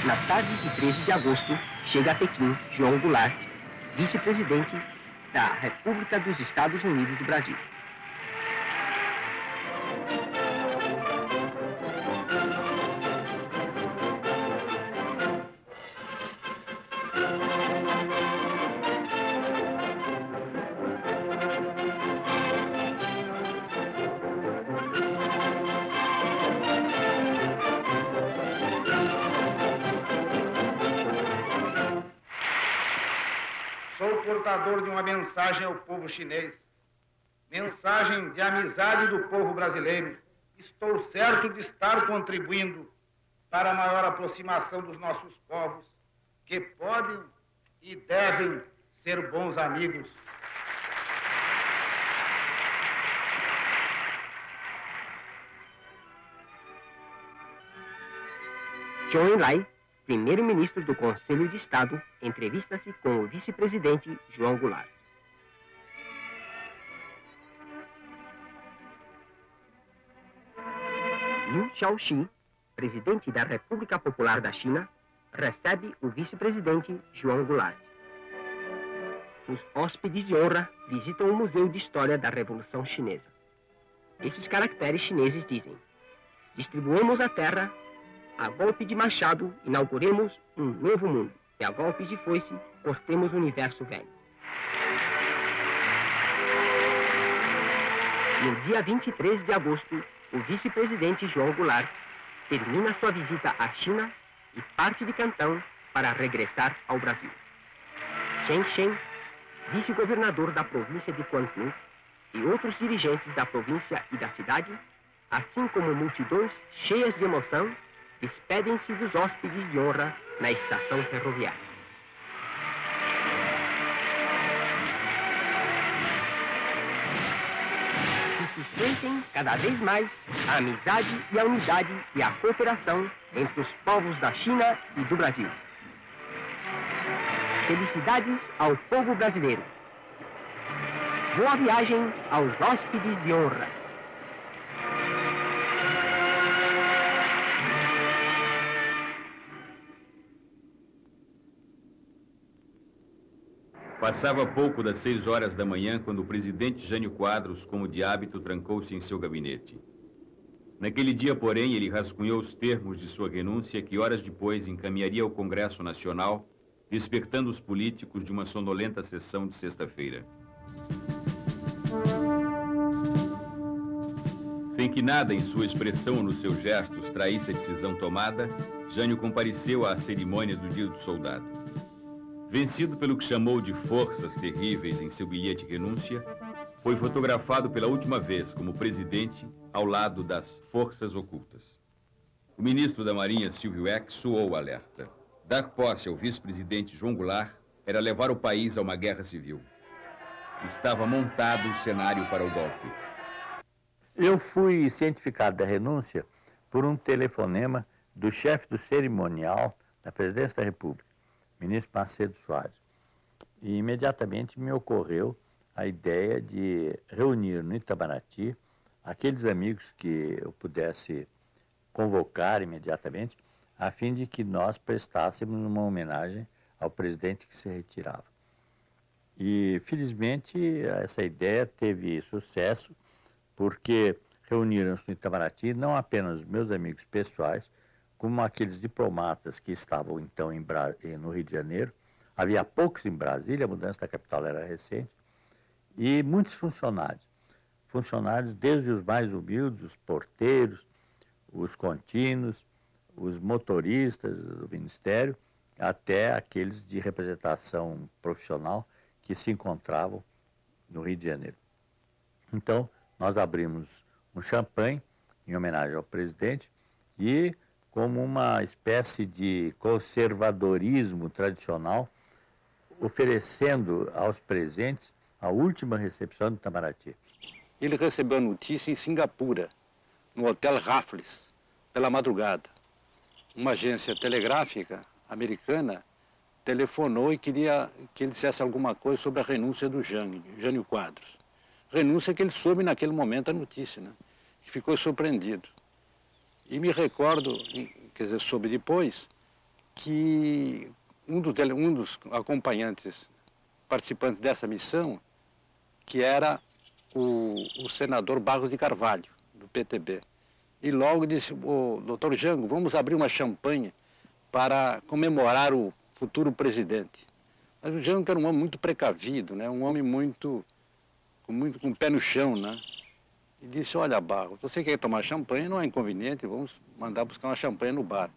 Na tarde de 13 de agosto, chega a Pequim João Goulart, vice-presidente da República dos Estados Unidos do Brasil. Sou portador de uma mensagem ao povo chinês, mensagem de amizade do povo brasileiro. Estou certo de estar contribuindo para a maior aproximação dos nossos povos, que podem e devem ser bons amigos. Zhou Enlai, primeiro-ministro do Conselho de Estado, entrevista-se com o vice-presidente João Goulart. Liu Shaoxi, presidente da República Popular da China, recebe o vice-presidente João Goulart. Os hóspedes de honra visitam o Museu de História da Revolução Chinesa. Esses caracteres chineses dizem: distribuamos a terra, a golpe de machado, inauguremos um novo mundo, e a golpe de foice, cortemos o universo velho. No dia 23 de agosto, o vice-presidente João Goulart termina sua visita à China e parte de Cantão para regressar ao Brasil. Chen Shen, vice-governador da província de Quantum, e outros dirigentes da província e da cidade, assim como multidões cheias de emoção, despedem-se dos hóspedes de honra na estação ferroviária. Que sustentem cada vez mais a amizade e a unidade e a cooperação entre os povos da China e do Brasil. Felicidades ao povo brasileiro. Boa viagem aos hóspedes de honra. Passava pouco das 6 horas da manhã quando o presidente Jânio Quadros, como de hábito, trancou-se em seu gabinete. Naquele dia, porém, ele rascunhou os termos de sua renúncia que horas depois encaminharia ao Congresso Nacional, despertando os políticos de uma sonolenta sessão de sexta-feira. Sem que nada em sua expressão ou nos seus gestos traísse a decisão tomada, Jânio compareceu à cerimônia do Dia do Soldado. Vencido pelo que chamou de forças terríveis em seu bilhete de renúncia, foi fotografado pela última vez como presidente ao lado das forças ocultas. O ministro da Marinha, Silvio Eck, soou o alerta. Dar posse ao vice-presidente João Goulart era levar o país a uma guerra civil. Estava montado o cenário para o golpe. Eu fui cientificado da renúncia por um telefonema do chefe do cerimonial da Presidência da República, ministro Macedo Soares. E imediatamente me ocorreu a ideia de reunir no Itamaraty aqueles amigos que eu pudesse convocar imediatamente, a fim de que nós prestássemos uma homenagem ao presidente que se retirava. E, felizmente, essa ideia teve sucesso, porque reuniram-se no Itamaraty não apenas meus amigos pessoais, como aqueles diplomatas que estavam então no Rio de Janeiro. Havia poucos em Brasília, a mudança da capital era recente, e muitos funcionários. Funcionários desde os mais humildes, os porteiros, os contínuos, os motoristas do Ministério, até aqueles de representação profissional que se encontravam no Rio de Janeiro. Então, nós abrimos um champanhe em homenagem ao presidente e, como uma espécie de conservadorismo tradicional, oferecendo aos presentes a última recepção do Itamaraty. Ele recebeu a notícia em Singapura, no Hotel Raffles, pela madrugada. Uma agência telegráfica americana telefonou e queria que ele dissesse alguma coisa sobre a renúncia do Jânio Quadros. Renúncia que ele soube naquele momento a notícia, né? Que ficou surpreendido. E me recordo, quer dizer, soube depois, que um dos acompanhantes participantes dessa missão, que era o senador Barros de Carvalho, do PTB. E logo disse: "Ô, doutor Jango, vamos abrir uma champanhe para comemorar o futuro presidente." Mas o Jango era um homem muito precavido, né? Um homem com o pé no chão, né? E disse: "Olha, Barros, você quer tomar champanhe, não é inconveniente, vamos mandar buscar uma champanhe no bar.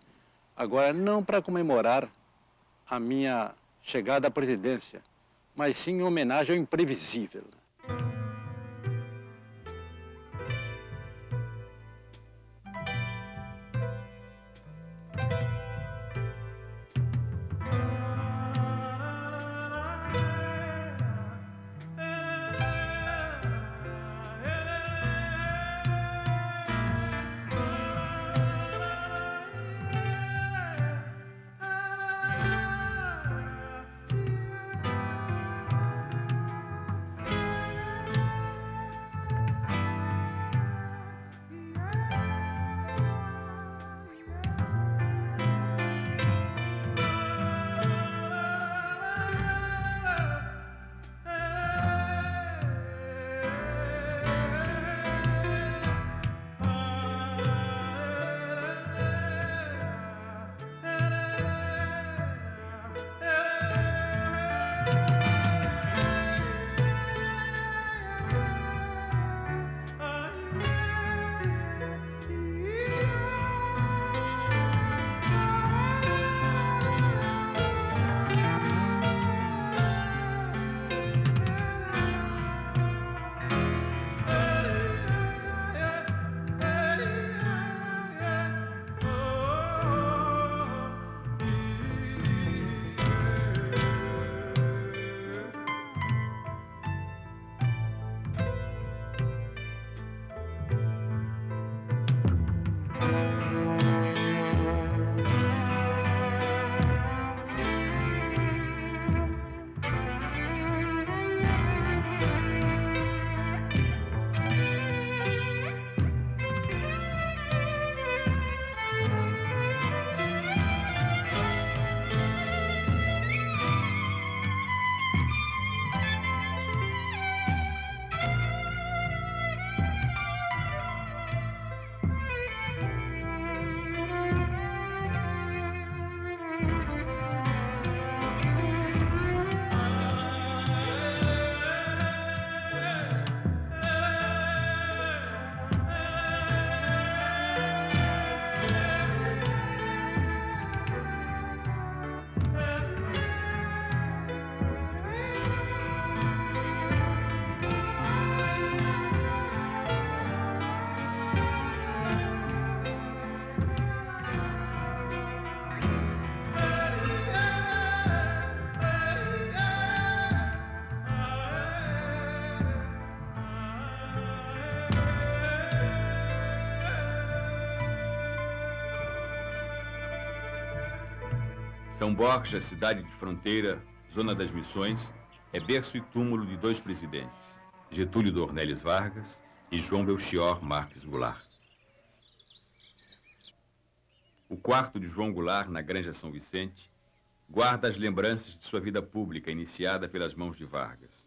Agora, não para comemorar a minha chegada à presidência, mas sim em homenagem ao imprevisível." São Borja, cidade de fronteira, zona das Missões, é berço e túmulo de dois presidentes, Getúlio Dornelles Vargas e João Belchior Marques Goulart. O quarto de João Goulart, na Granja São Vicente, guarda as lembranças de sua vida pública iniciada pelas mãos de Vargas.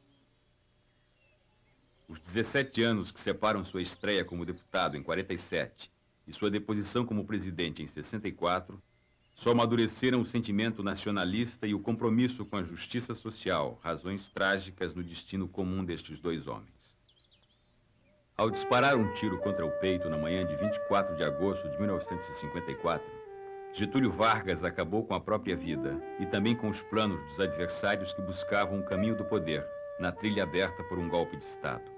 Os 17 anos que separam sua estreia como deputado em 47 e sua deposição como presidente em 64 só amadureceram o sentimento nacionalista e o compromisso com a justiça social, razões trágicas no destino comum destes dois homens. Ao disparar um tiro contra o peito na manhã de 24 de agosto de 1954, Getúlio Vargas acabou com a própria vida e também com os planos dos adversários que buscavam o caminho do poder, na trilha aberta por um golpe de Estado.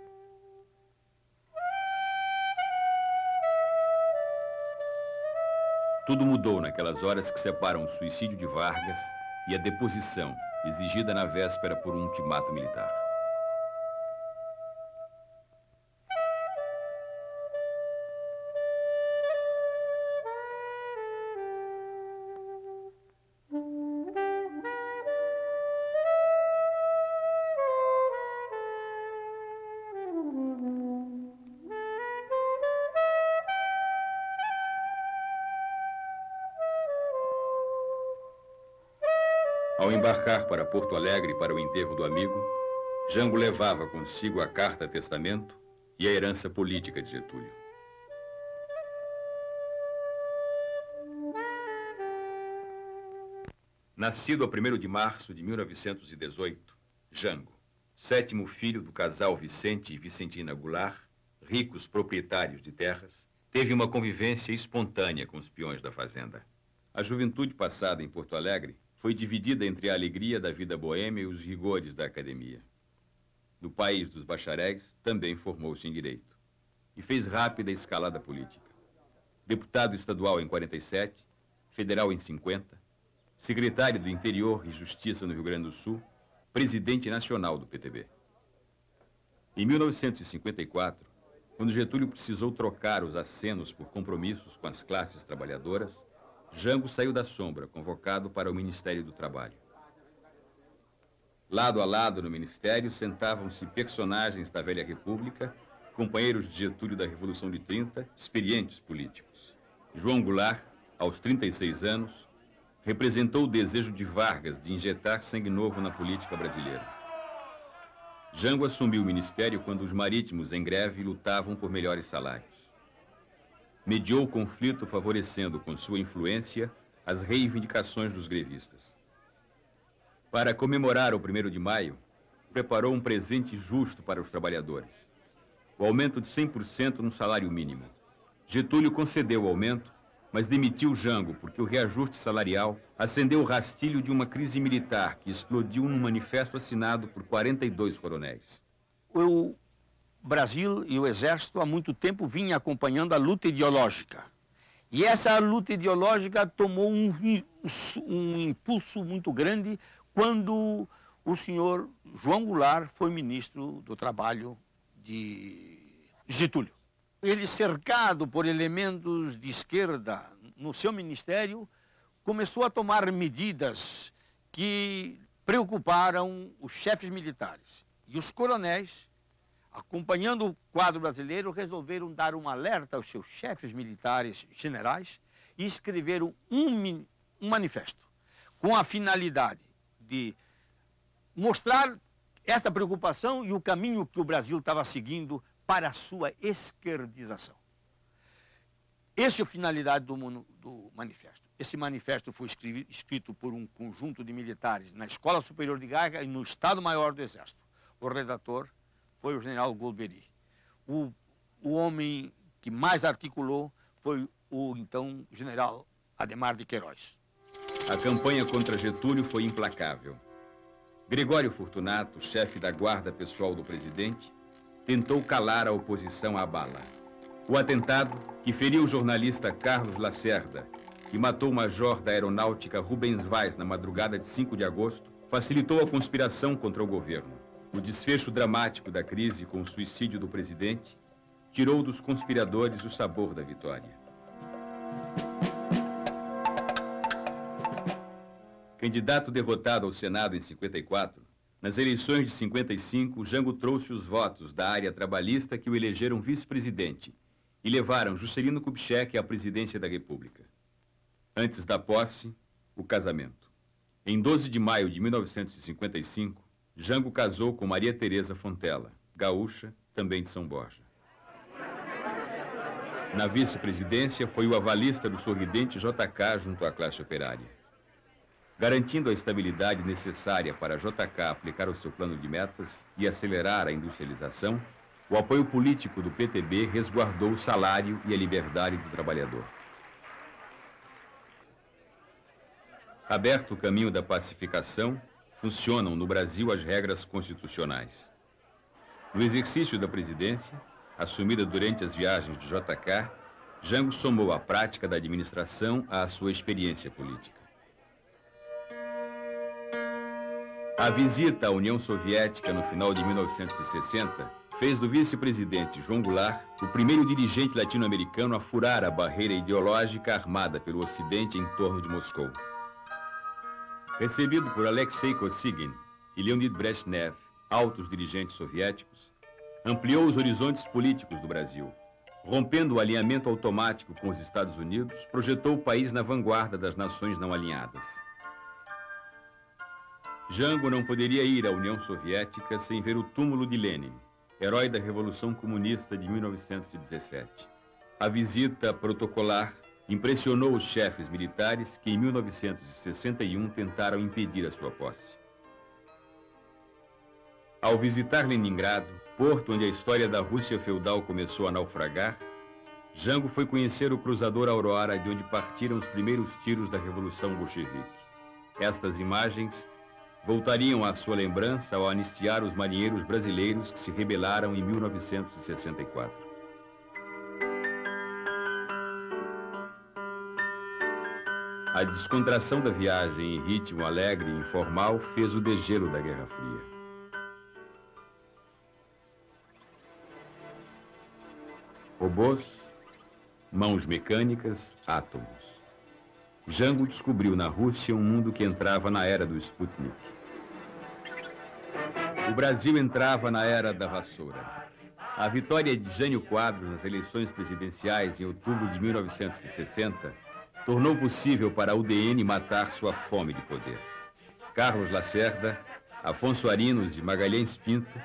Tudo mudou naquelas horas que separam o suicídio de Vargas e a deposição, exigida na véspera por um ultimato militar. Ao embarcar para Porto Alegre para o enterro do amigo, Jango levava consigo a carta-testamento e a herança política de Getúlio. Nascido a 1º de março de 1918, Jango, 7º filho do casal Vicente e Vicentina Goulart, ricos proprietários de terras, teve uma convivência espontânea com os peões da fazenda. A juventude passada em Porto Alegre foi dividida entre a alegria da vida boêmia e os rigores da academia. No país dos bacharéis, também formou-se em direito e fez rápida escalada política. Deputado estadual em 47, federal em 50, secretário do Interior e Justiça no Rio Grande do Sul, presidente nacional do PTB. Em 1954, quando Getúlio precisou trocar os acenos por compromissos com as classes trabalhadoras, Jango saiu da sombra, convocado para o Ministério do Trabalho. Lado a lado no ministério sentavam-se personagens da velha República, companheiros de Getúlio da Revolução de 30, experientes políticos. João Goulart, aos 36 anos, representou o desejo de Vargas de injetar sangue novo na política brasileira. Jango assumiu o ministério quando os marítimos em greve lutavam por melhores salários. Mediou o conflito favorecendo com sua influência as reivindicações dos grevistas. Para comemorar o 1º de maio, preparou um presente justo para os trabalhadores: o aumento de 100% no salário mínimo. Getúlio concedeu o aumento, mas demitiu Jango porque o reajuste salarial acendeu o rastilho de uma crise militar que explodiu num manifesto assinado por 42 coronéis. O Brasil e o Exército há muito tempo vinha acompanhando a luta ideológica. E essa luta ideológica tomou um impulso muito grande quando o senhor João Goulart foi ministro do Trabalho de Getúlio. Ele, cercado por elementos de esquerda no seu ministério, começou a tomar medidas que preocuparam os chefes militares. E os coronéis, acompanhando o quadro brasileiro, resolveram dar um alerta aos seus chefes militares generais e escreveram um manifesto com a finalidade de mostrar essa preocupação e o caminho que o Brasil estava seguindo para a sua esquerdização. Essa é a finalidade do manifesto. Esse manifesto foi escrito por um conjunto de militares na Escola Superior de Guerra e no Estado-Maior do Exército. O redator foi o general Golbery. O homem que mais articulou foi o então general Adhemar de Queiroz. A campanha contra Getúlio foi implacável. Gregório Fortunato, chefe da guarda pessoal do presidente, tentou calar a oposição à bala. O atentado, que feriu o jornalista Carlos Lacerda e matou o major da aeronáutica Rubens Vaz na madrugada de 5 de agosto, facilitou a conspiração contra o governo. O desfecho dramático da crise com o suicídio do presidente tirou dos conspiradores o sabor da vitória. Candidato derrotado ao Senado em 54, nas eleições de 55, Jango trouxe os votos da área trabalhista que o elegeram vice-presidente e levaram Juscelino Kubitschek à presidência da República. Antes da posse, o casamento. Em 12 de maio de 1955, Jango casou com Maria Teresa Fontela, gaúcha, também de São Borja. Na vice-presidência, foi o avalista do sorridente JK junto à classe operária. Garantindo a estabilidade necessária para a JK aplicar o seu plano de metas e acelerar a industrialização, o apoio político do PTB resguardou o salário e a liberdade do trabalhador. Aberto o caminho da pacificação, funcionam no Brasil as regras constitucionais. No exercício da presidência, assumida durante as viagens de JK, Jango somou a prática da administração à sua experiência política. A visita à União Soviética no final de 1960 fez do vice-presidente João Goulart o primeiro dirigente latino-americano a furar a barreira ideológica armada pelo Ocidente em torno de Moscou. Recebido por Alexei Kosygin e Leonid Brezhnev, altos dirigentes soviéticos, ampliou os horizontes políticos do Brasil. Rompendo o alinhamento automático com os Estados Unidos, projetou o país na vanguarda das nações não alinhadas. Jango não poderia ir à União Soviética sem ver o túmulo de Lenin, herói da Revolução Comunista de 1917. A visita protocolar impressionou os chefes militares que, em 1961, tentaram impedir a sua posse. Ao visitar Leningrado, porto onde a história da Rússia feudal começou a naufragar, Jango foi conhecer o cruzador Aurora, de onde partiram os primeiros tiros da Revolução Bolchevique. Estas imagens voltariam à sua lembrança ao anistiar os marinheiros brasileiros que se rebelaram em 1964. A descontração da viagem em ritmo alegre e informal fez o degelo da Guerra Fria. Robôs, mãos mecânicas, átomos. Jango descobriu na Rússia um mundo que entrava na era do Sputnik. O Brasil entrava na era da vassoura. A vitória de Jânio Quadros nas eleições presidenciais em outubro de 1960 tornou possível para a UDN matar sua fome de poder. Carlos Lacerda, Afonso Arinos e Magalhães Pinto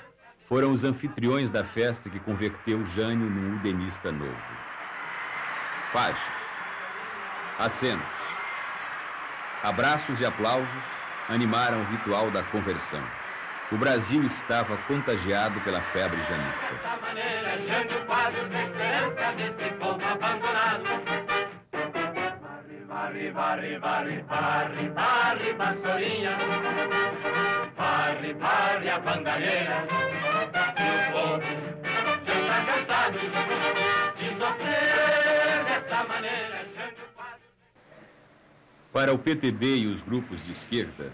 foram os anfitriões da festa que converteu Jânio num udenista novo. Faixas, acenos, abraços e aplausos animaram o ritual da conversão. O Brasil estava contagiado pela febre janista. Dessa maneira, Jânio Quadros, esperança desse povo abandonado. Varre, varre, varre, varre, varre, vassourinha. Varre, varre a bandalheira. E o povo já está cansado de sofrer dessa maneira, Jânio Quadros. Para o PTB e os grupos de esquerda,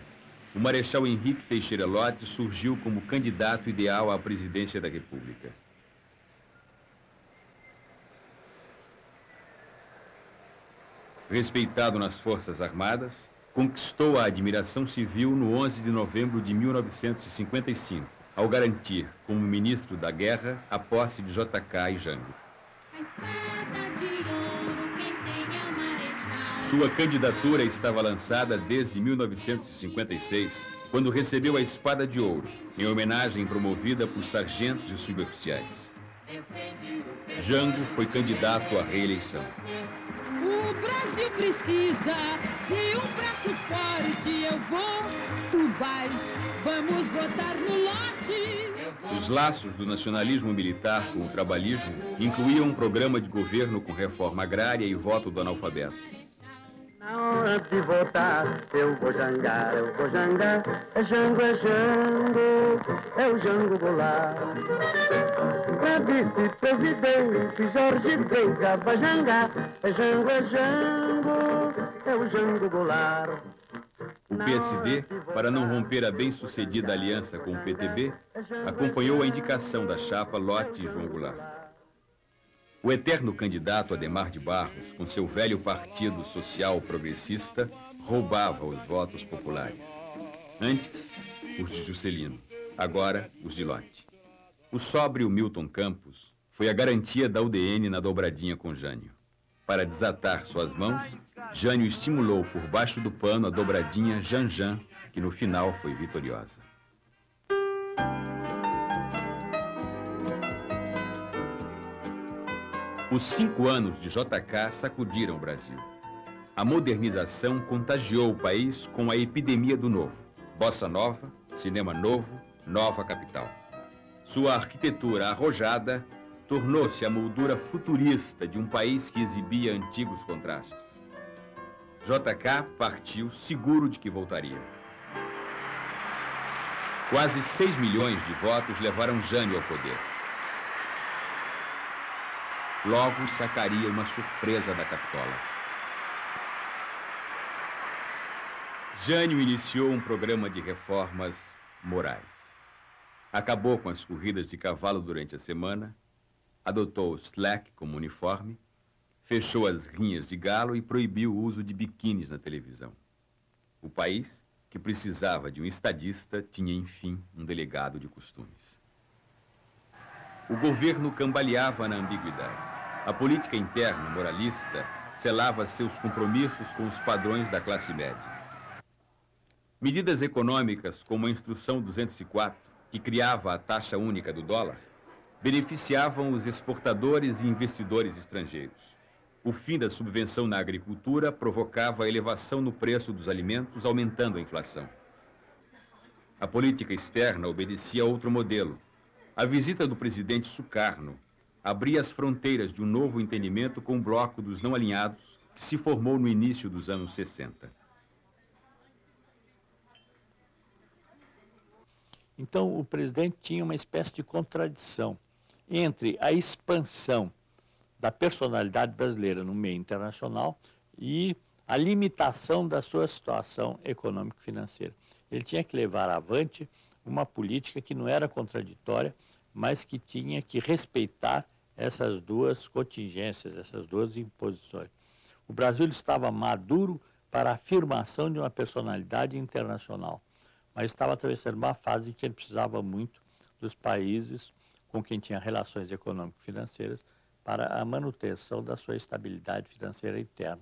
o Marechal Henrique Teixeira Lotz surgiu como candidato ideal à presidência da República. Respeitado nas Forças Armadas, conquistou a admiração civil no 11 de novembro de 1955, ao garantir, como ministro da Guerra, a posse de JK e Jango. Sua candidatura estava lançada desde 1956, quando recebeu a Espada de Ouro, em homenagem promovida por sargentos e suboficiais. Jango foi candidato à reeleição. O Brasil precisa de um braço forte. Eu vou, tu vais, vamos votar no lote. Os laços do nacionalismo militar com o trabalhismo incluíam um programa de governo com reforma agrária e voto do analfabeto. Na hora de votar, eu vou jangar, é Jango, é o Jango Goulart. Pra vice-presidente, Jorge Veiga vai jangar, é Jango, é o Jango Goulart. O PSD, para não romper a bem-sucedida aliança com o PTB, acompanhou a indicação da chapa Lotz e João Goulart. O eterno candidato Adhemar de Barros, com seu velho partido social progressista, roubava os votos populares. Antes, os de Juscelino, agora os de Lotz. O sóbrio Milton Campos foi a garantia da UDN na dobradinha com Jânio. Para desatar suas mãos, Jânio estimulou por baixo do pano a dobradinha Janjan, que no final foi vitoriosa. Os 5 anos de JK sacudiram o Brasil. A modernização contagiou o país com a epidemia do novo. Bossa nova, cinema novo, nova capital. Sua arquitetura arrojada tornou-se a moldura futurista de um país que exibia antigos contrastes. JK partiu seguro de que voltaria. Quase 6 milhões de votos levaram Jânio ao poder. Logo sacaria uma surpresa da Capitola. Jânio iniciou um programa de reformas morais. Acabou com as corridas de cavalo durante a semana, adotou o slack como uniforme, fechou as rinhas de galo e proibiu o uso de biquínis na televisão. O país, que precisava de um estadista, tinha, enfim, um delegado de costumes. O governo cambaleava na ambiguidade. A política interna moralista selava seus compromissos com os padrões da classe média. Medidas econômicas como a Instrução 204, que criava a taxa única do dólar, beneficiavam os exportadores e investidores estrangeiros. O fim da subvenção na agricultura provocava a elevação no preço dos alimentos, aumentando a inflação. A política externa obedecia a outro modelo. A visita do presidente Sukarno abria as fronteiras de um novo entendimento com o bloco dos não alinhados, que se formou no início dos anos 60. Então, o presidente tinha uma espécie de contradição entre a expansão da personalidade brasileira no meio internacional e a limitação da sua situação econômico-financeira. Ele tinha que levar avante uma política que não era contraditória, mas que tinha que respeitar essas duas contingências, essas duas imposições. O Brasil estava maduro para a afirmação de uma personalidade internacional, mas estava atravessando uma fase em que ele precisava muito dos países com quem tinha relações econômico-financeiras para a manutenção da sua estabilidade financeira interna.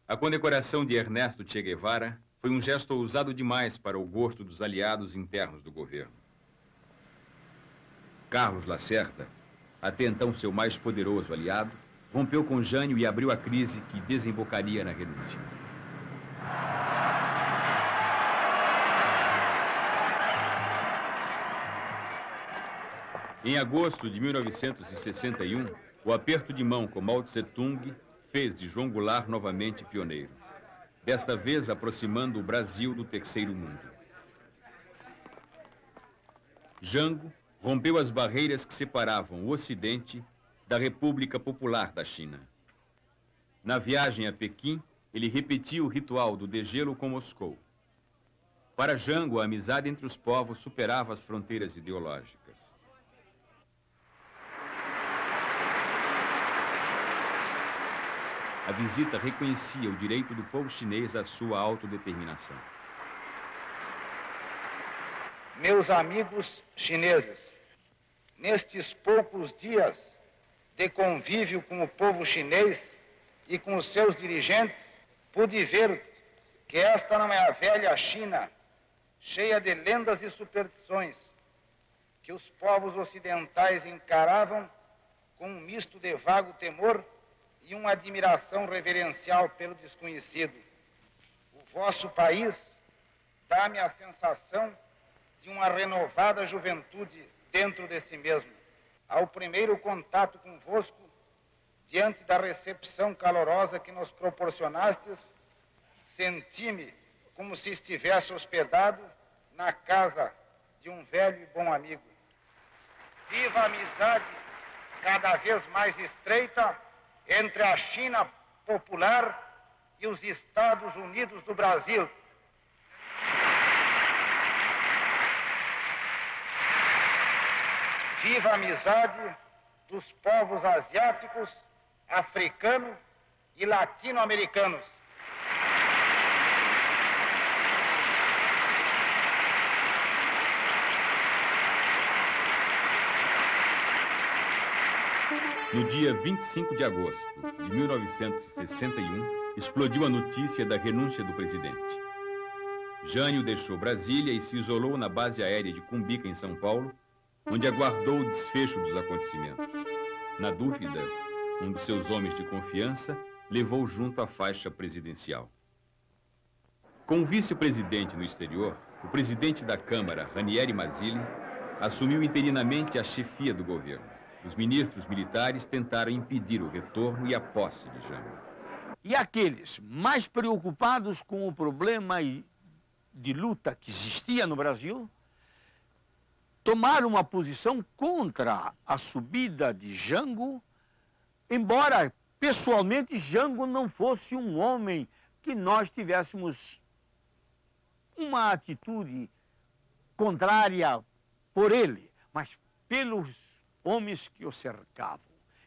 A condecoração de Ernesto Che Guevara foi um gesto ousado demais para o gosto dos aliados internos do governo. Carlos Lacerda, até então seu mais poderoso aliado, rompeu com Jânio e abriu a crise que desembocaria na renúncia. Em agosto de 1961, o aperto de mão com Mao Tse-tung fez de João Goulart novamente pioneiro, desta vez aproximando o Brasil do terceiro mundo. Jango rompeu as barreiras que separavam o Ocidente da República Popular da China. Na viagem a Pequim, ele repetiu o ritual do degelo com Moscou. Para Jango, a amizade entre os povos superava as fronteiras ideológicas. A visita reconhecia o direito do povo chinês à sua autodeterminação. Meus amigos chineses, nestes poucos dias de convívio com o povo chinês e com os seus dirigentes, pude ver que esta não é a velha China, cheia de lendas e superstições, que os povos ocidentais encaravam com um misto de vago temor e uma admiração reverencial pelo desconhecido. O vosso país dá-me a sensação de uma renovada juventude dentro de si mesmo. Ao primeiro contato convosco, diante da recepção calorosa que nos proporcionastes, senti-me como se estivesse hospedado na casa de um velho e bom amigo. Viva a amizade cada vez mais estreita entre a China popular e os Estados Unidos do Brasil. Viva a amizade dos povos asiáticos, africanos e latino-americanos. No dia 25 de agosto de 1961, explodiu a notícia da renúncia do presidente. Jânio deixou Brasília e se isolou na base aérea de Cumbica, em São Paulo, onde aguardou o desfecho dos acontecimentos. Na dúvida, um dos seus homens de confiança levou junto a faixa presidencial. Com o vice-presidente no exterior, o presidente da Câmara, Ranieri Mazzilli, assumiu interinamente a chefia do governo. Os ministros militares tentaram impedir o retorno e a posse de Jango. E aqueles mais preocupados com o problema de luta que existia no Brasil, tomaram uma posição contra a subida de Jango, embora pessoalmente Jango não fosse um homem que nós tivéssemos uma atitude contrária por ele, mas pelos homens que o cercavam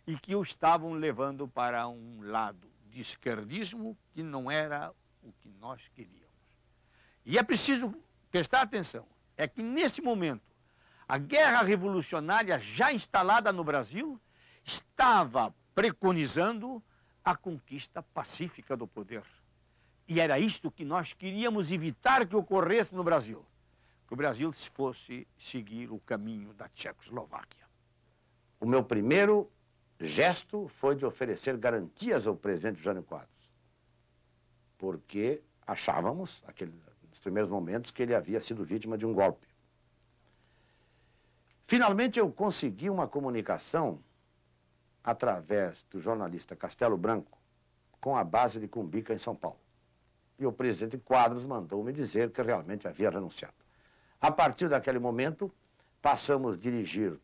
e que o estavam levando para um lado de esquerdismo que não era o que nós queríamos. E é preciso prestar atenção, é que nesse momento a guerra revolucionária já instalada no Brasil estava preconizando a conquista pacífica do poder. E era isto que nós queríamos evitar que ocorresse no Brasil. Que o Brasil fosse seguir o caminho da Tchecoslováquia. O meu primeiro gesto foi de oferecer garantias ao presidente Jânio Quadros, porque achávamos, nos primeiros momentos, que ele havia sido vítima de um golpe. Finalmente, eu consegui uma comunicação através do jornalista Castelo Branco com a base de Cumbica, em São Paulo. E o presidente Quadros mandou me dizer que realmente havia renunciado. A partir daquele momento, passamos a dirigir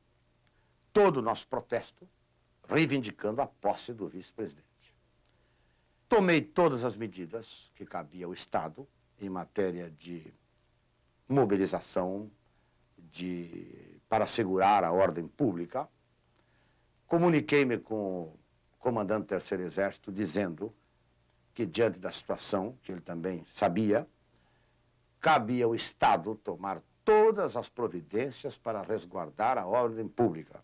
todo o nosso protesto, reivindicando a posse do vice-presidente. Tomei todas as medidas que cabia ao Estado em matéria de mobilização, para assegurar a ordem pública. Comuniquei-me com o comandante do Terceiro Exército, dizendo que, diante da situação, que ele também sabia, cabia ao Estado tomar todas as providências para resguardar a ordem pública.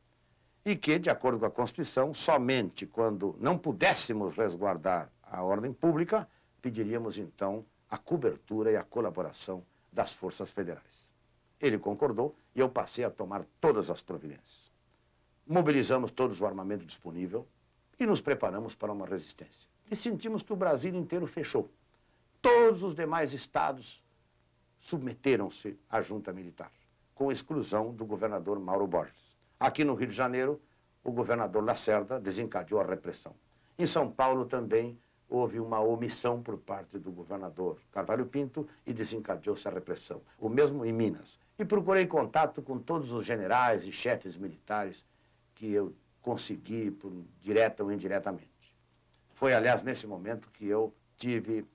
E que, de acordo com a Constituição, somente quando não pudéssemos resguardar a ordem pública, pediríamos, então, a cobertura e a colaboração das forças federais. Ele concordou e eu passei a tomar todas as providências. Mobilizamos todos o armamento disponível e nos preparamos para uma resistência. E sentimos que o Brasil inteiro fechou. Todos os demais estados submeteram-se à junta militar, com exclusão do governador Mauro Borges. Aqui no Rio de Janeiro, o governador Lacerda desencadeou a repressão. Em São Paulo também houve uma omissão por parte do governador Carvalho Pinto e desencadeou-se a repressão. O mesmo em Minas. E procurei contato com todos os generais e chefes militares que eu consegui, direta ou indiretamente. Foi, aliás, nesse momento que eu tive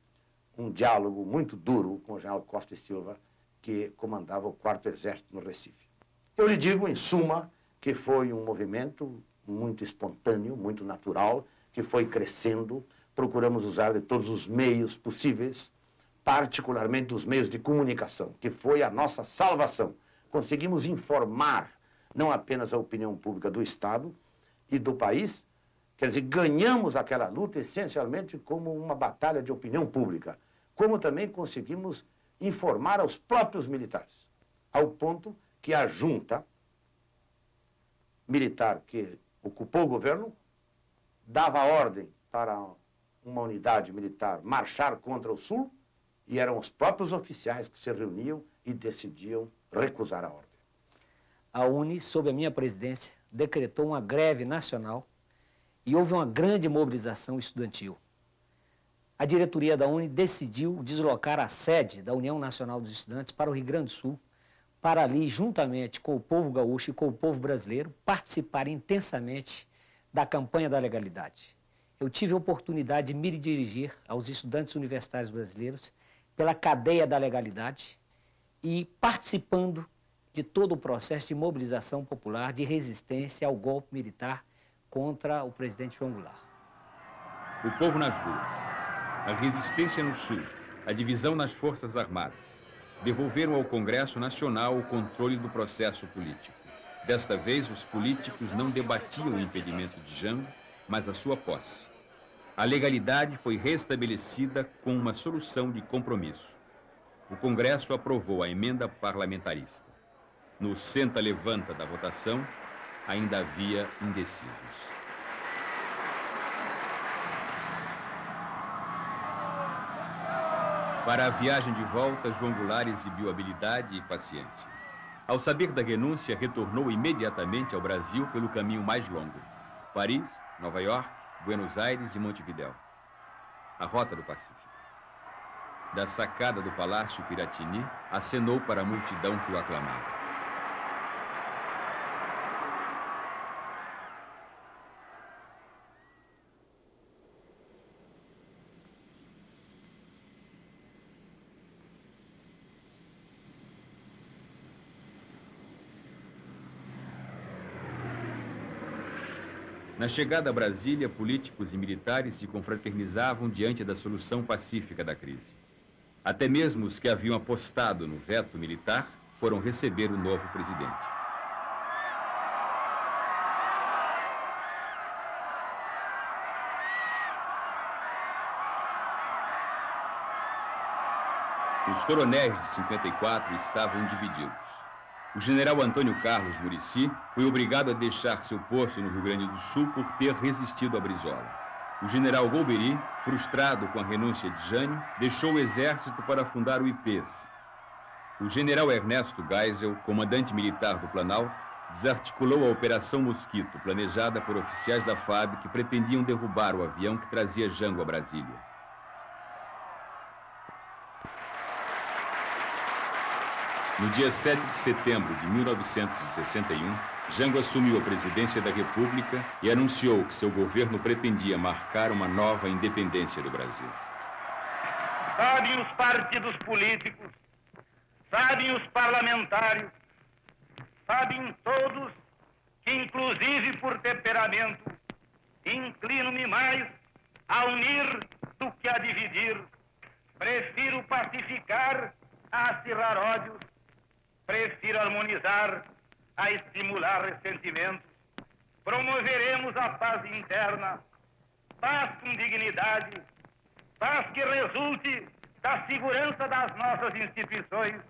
um diálogo muito duro com o general Costa e Silva, que comandava o 4º Exército no Recife. Eu lhe digo, em suma, que foi um movimento muito espontâneo, muito natural, que foi crescendo. Procuramos usar de todos os meios possíveis, particularmente os meios de comunicação, que foi a nossa salvação. Conseguimos informar não apenas a opinião pública do Estado e do país, quer dizer, ganhamos aquela luta essencialmente como uma batalha de opinião pública, como também conseguimos informar aos próprios militares, ao ponto que a junta militar que ocupou o governo dava ordem para uma unidade militar marchar contra o Sul, e eram os próprios oficiais que se reuniam e decidiam recusar a ordem. A UNE, sob a minha presidência, decretou uma greve nacional e houve uma grande mobilização estudantil. A diretoria da UNE decidiu deslocar a sede da União Nacional dos Estudantes para o Rio Grande do Sul, para ali, juntamente com o povo gaúcho e com o povo brasileiro, participar intensamente da campanha da legalidade. Eu tive a oportunidade de me dirigir aos estudantes universitários brasileiros pela cadeia da legalidade e participando de todo o processo de mobilização popular, de resistência ao golpe militar contra o presidente João Goulart. O povo nas ruas, a resistência no Sul, a divisão nas Forças Armadas, devolveram ao Congresso Nacional o controle do processo político. Desta vez, os políticos não debatiam o impedimento de Jango, mas a sua posse. A legalidade foi restabelecida com uma solução de compromisso. O Congresso aprovou a emenda parlamentarista. No senta-levanta da votação, ainda havia indecisos. Para a viagem de volta, João Goulart exibiu habilidade e paciência. Ao saber da renúncia, retornou imediatamente ao Brasil pelo caminho mais longo. Paris, Nova York, Buenos Aires e Montevidéu. A rota do Pacífico. Da sacada do Palácio Piratini, acenou para a multidão que o aclamava. Na chegada a Brasília, políticos e militares se confraternizavam diante da solução pacífica da crise. Até mesmo os que haviam apostado no veto militar foram receber o novo presidente. Os coronéis de 54 estavam divididos. O general Antônio Carlos Muricy foi obrigado a deixar seu posto no Rio Grande do Sul por ter resistido à Brizola. O general Golbery, frustrado com a renúncia de Jânio, deixou o exército para fundar o IPES. O general Ernesto Geisel, comandante militar do Planalto, desarticulou a Operação Mosquito, planejada por oficiais da FAB que pretendiam derrubar o avião que trazia Jango a Brasília. No dia 7 de setembro de 1961, Jango assumiu a presidência da República e anunciou que seu governo pretendia marcar uma nova independência do Brasil. Sabem os partidos políticos, sabem os parlamentares, sabem todos que, inclusive por temperamento, inclino-me mais a unir do que a dividir. Prefiro pacificar a acirrar ódios. Prefiro harmonizar a estimular ressentimentos. Promoveremos a paz interna, paz com dignidade, paz que resulte da segurança das nossas instituições,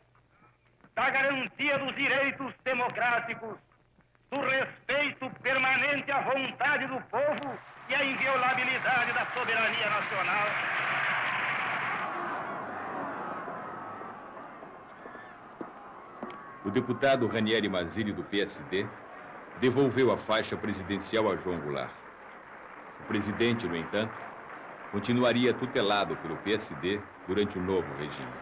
da garantia dos direitos democráticos, do respeito permanente à vontade do povo e à inviolabilidade da soberania nacional. O deputado Ranieri Mazzilli, do PSD, devolveu a faixa presidencial a João Goulart. O presidente, no entanto, continuaria tutelado pelo PSD durante o novo regime.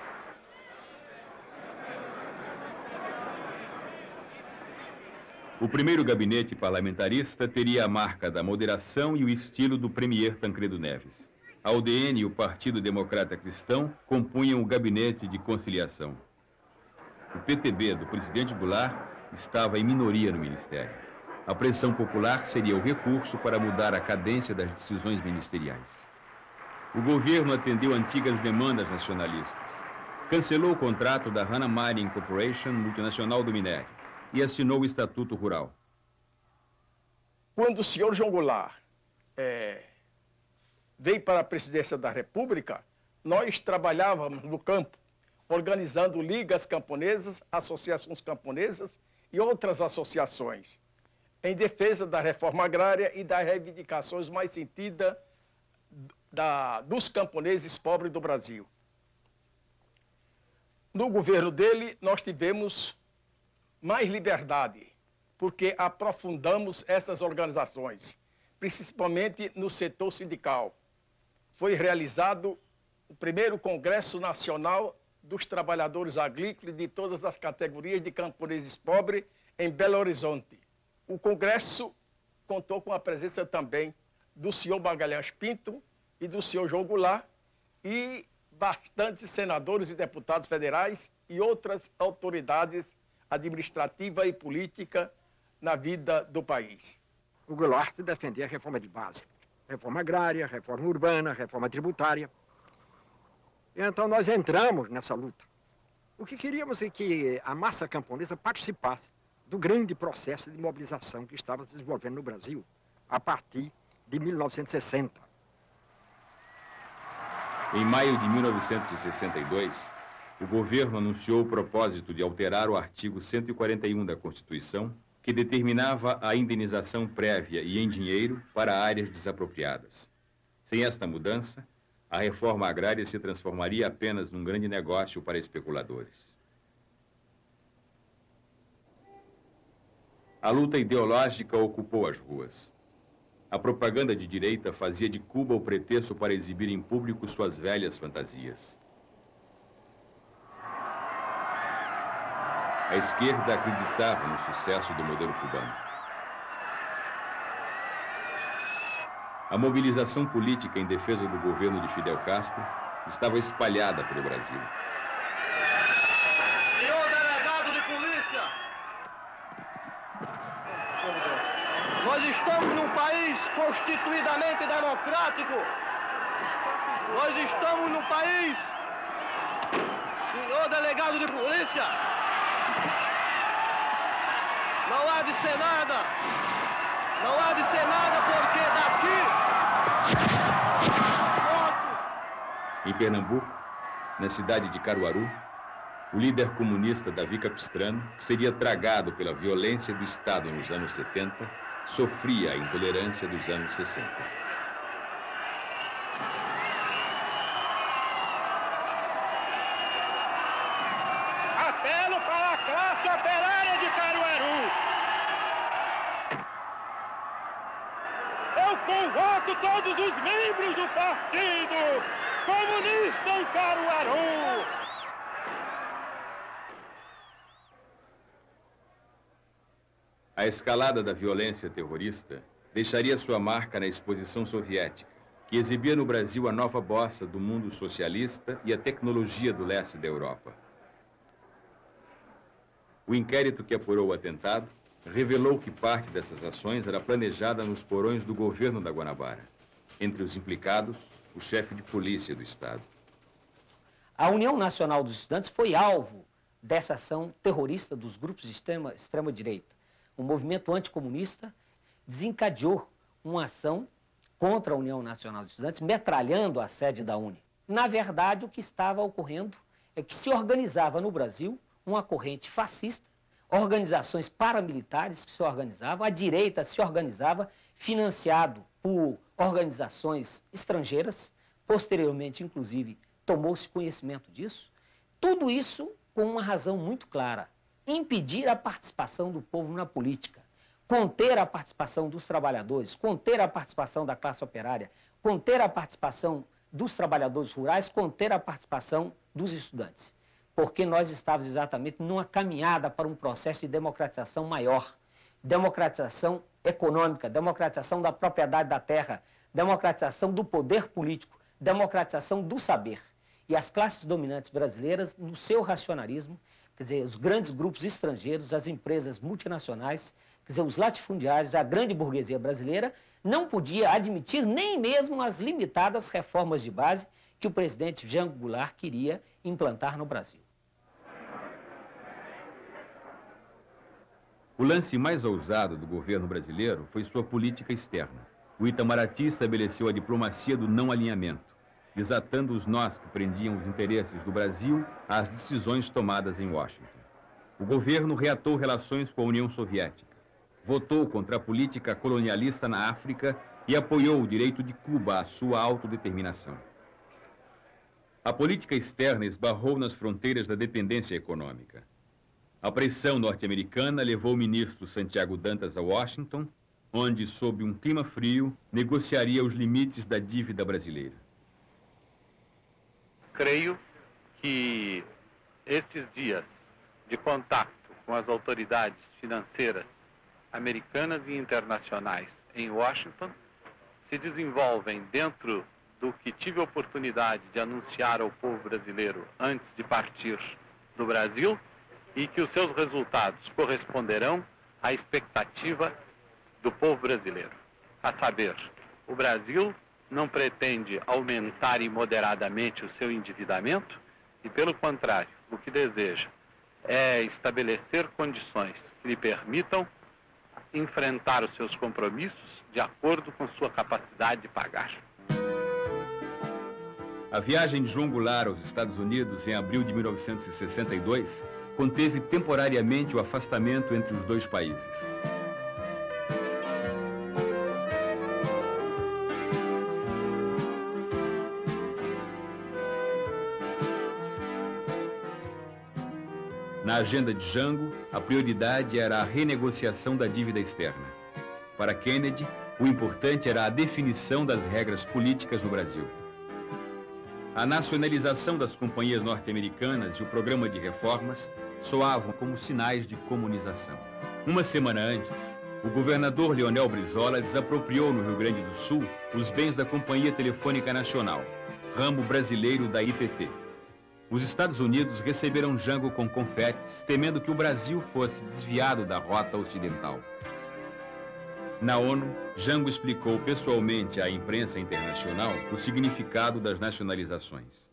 O primeiro gabinete parlamentarista teria a marca da moderação e o estilo do premier Tancredo Neves. A UDN e o Partido Democrata Cristão compunham o gabinete de conciliação. O PTB do presidente Goulart estava em minoria no ministério. A pressão popular seria o recurso para mudar a cadência das decisões ministeriais. O governo atendeu antigas demandas nacionalistas. Cancelou o contrato da Hanna Mining Corporation, multinacional do minério, e assinou o Estatuto Rural. Quando o senhor João Goulart veio para a presidência da República, nós trabalhávamos no campo, organizando ligas camponesas, associações camponesas e outras associações, em defesa da reforma agrária e das reivindicações mais sentidas dos camponeses pobres do Brasil. No governo dele, nós tivemos mais liberdade, porque aprofundamos essas organizações, principalmente no setor sindical. Foi realizado o primeiro Congresso Nacional dos Trabalhadores Agrícolas de todas as categorias de camponeses pobres em Belo Horizonte. O Congresso contou com a presença também do senhor Magalhães Pinto e do senhor João Goulart e bastantes senadores e deputados federais e outras autoridades administrativa e política na vida do país. O Goulart defendia a reforma de base, reforma agrária, reforma urbana, reforma tributária. Então nós entramos nessa luta. O que queríamos é que a massa camponesa participasse do grande processo de mobilização que estava se desenvolvendo no Brasil a partir de 1960. Em maio de 1962, o governo anunciou o propósito de alterar o artigo 141 da Constituição, que determinava a indenização prévia e em dinheiro para áreas desapropriadas. Sem esta mudança, a reforma agrária se transformaria apenas num grande negócio para especuladores. A luta ideológica ocupou as ruas. A propaganda de direita fazia de Cuba o pretexto para exibir em público suas velhas fantasias. A esquerda acreditava no sucesso do modelo cubano. A mobilização política em defesa do governo de Fidel Castro estava espalhada pelo Brasil. Senhor delegado de polícia, nós estamos num país constituidamente democrático. Nós estamos num país, senhor delegado de polícia, não há de ser nada. Não há de ser nada porque daqui... Em Pernambuco, na cidade de Caruaru, o líder comunista Davi Capistrano, que seria tragado pela violência do Estado nos anos 70, sofria a intolerância dos anos 60. Apelo para a classe operária de Caruaru. Eu convoco todos os membros do Partido Comunista em Caruaru. A escalada da violência terrorista deixaria sua marca na exposição soviética, que exibia no Brasil a nova bossa do mundo socialista e a tecnologia do leste da Europa. O inquérito que apurou o atentado revelou que parte dessas ações era planejada nos porões do governo da Guanabara. Entre os implicados, o chefe de polícia do Estado. A União Nacional dos Estudantes foi alvo dessa ação terrorista dos grupos de extrema-direita. O movimento anticomunista desencadeou uma ação contra a União Nacional dos Estudantes, metralhando a sede da UNE. Na verdade, o que estava ocorrendo é que se organizava no Brasil uma corrente fascista, organizações paramilitares que se organizavam, a direita se organizava, financiado por organizações estrangeiras, posteriormente, inclusive, tomou-se conhecimento disso. Tudo isso com uma razão muito clara: impedir a participação do povo na política, conter a participação dos trabalhadores, conter a participação da classe operária, conter a participação dos trabalhadores rurais, conter a participação dos estudantes. Porque nós estávamos exatamente numa caminhada para um processo de democratização maior, democratização econômica, democratização da propriedade da terra, democratização do poder político, democratização do saber. E as classes dominantes brasileiras, no seu racionalismo, quer dizer, os grandes grupos estrangeiros, as empresas multinacionais, quer dizer, os latifundiários, a grande burguesia brasileira, não podia admitir nem mesmo as limitadas reformas de base que o presidente Jango Goulart queria implantar no Brasil. O lance mais ousado do governo brasileiro foi sua política externa. O Itamaraty estabeleceu a diplomacia do não alinhamento, desatando os nós que prendiam os interesses do Brasil às decisões tomadas em Washington. O governo reatou relações com a União Soviética, votou contra a política colonialista na África e apoiou o direito de Cuba à sua autodeterminação. A política externa esbarrou nas fronteiras da dependência econômica. A pressão norte-americana levou o ministro Santiago Dantas a Washington, onde, sob um clima frio, negociaria os limites da dívida brasileira. Creio que estes dias de contato com as autoridades financeiras americanas e internacionais em Washington se desenvolvem dentro do que tive a oportunidade de anunciar ao povo brasileiro antes de partir do Brasil, e que os seus resultados corresponderão à expectativa do povo brasileiro. A saber, o Brasil não pretende aumentar imoderadamente o seu endividamento e, pelo contrário, o que deseja é estabelecer condições que lhe permitam enfrentar os seus compromissos de acordo com sua capacidade de pagar. A viagem de João Goulart aos Estados Unidos em abril de 1962 conteve temporariamente o afastamento entre os dois países. Na agenda de Jango, a prioridade era a renegociação da dívida externa. Para Kennedy, o importante era a definição das regras políticas no Brasil. A nacionalização das companhias norte-americanas e o programa de reformas soavam como sinais de comunização. Uma semana antes, o governador Leonel Brizola desapropriou no Rio Grande do Sul os bens da Companhia Telefônica Nacional, ramo brasileiro da ITT. Os Estados Unidos receberam Jango com confetes, temendo que o Brasil fosse desviado da rota ocidental. Na ONU, Jango explicou pessoalmente à imprensa internacional o significado das nacionalizações.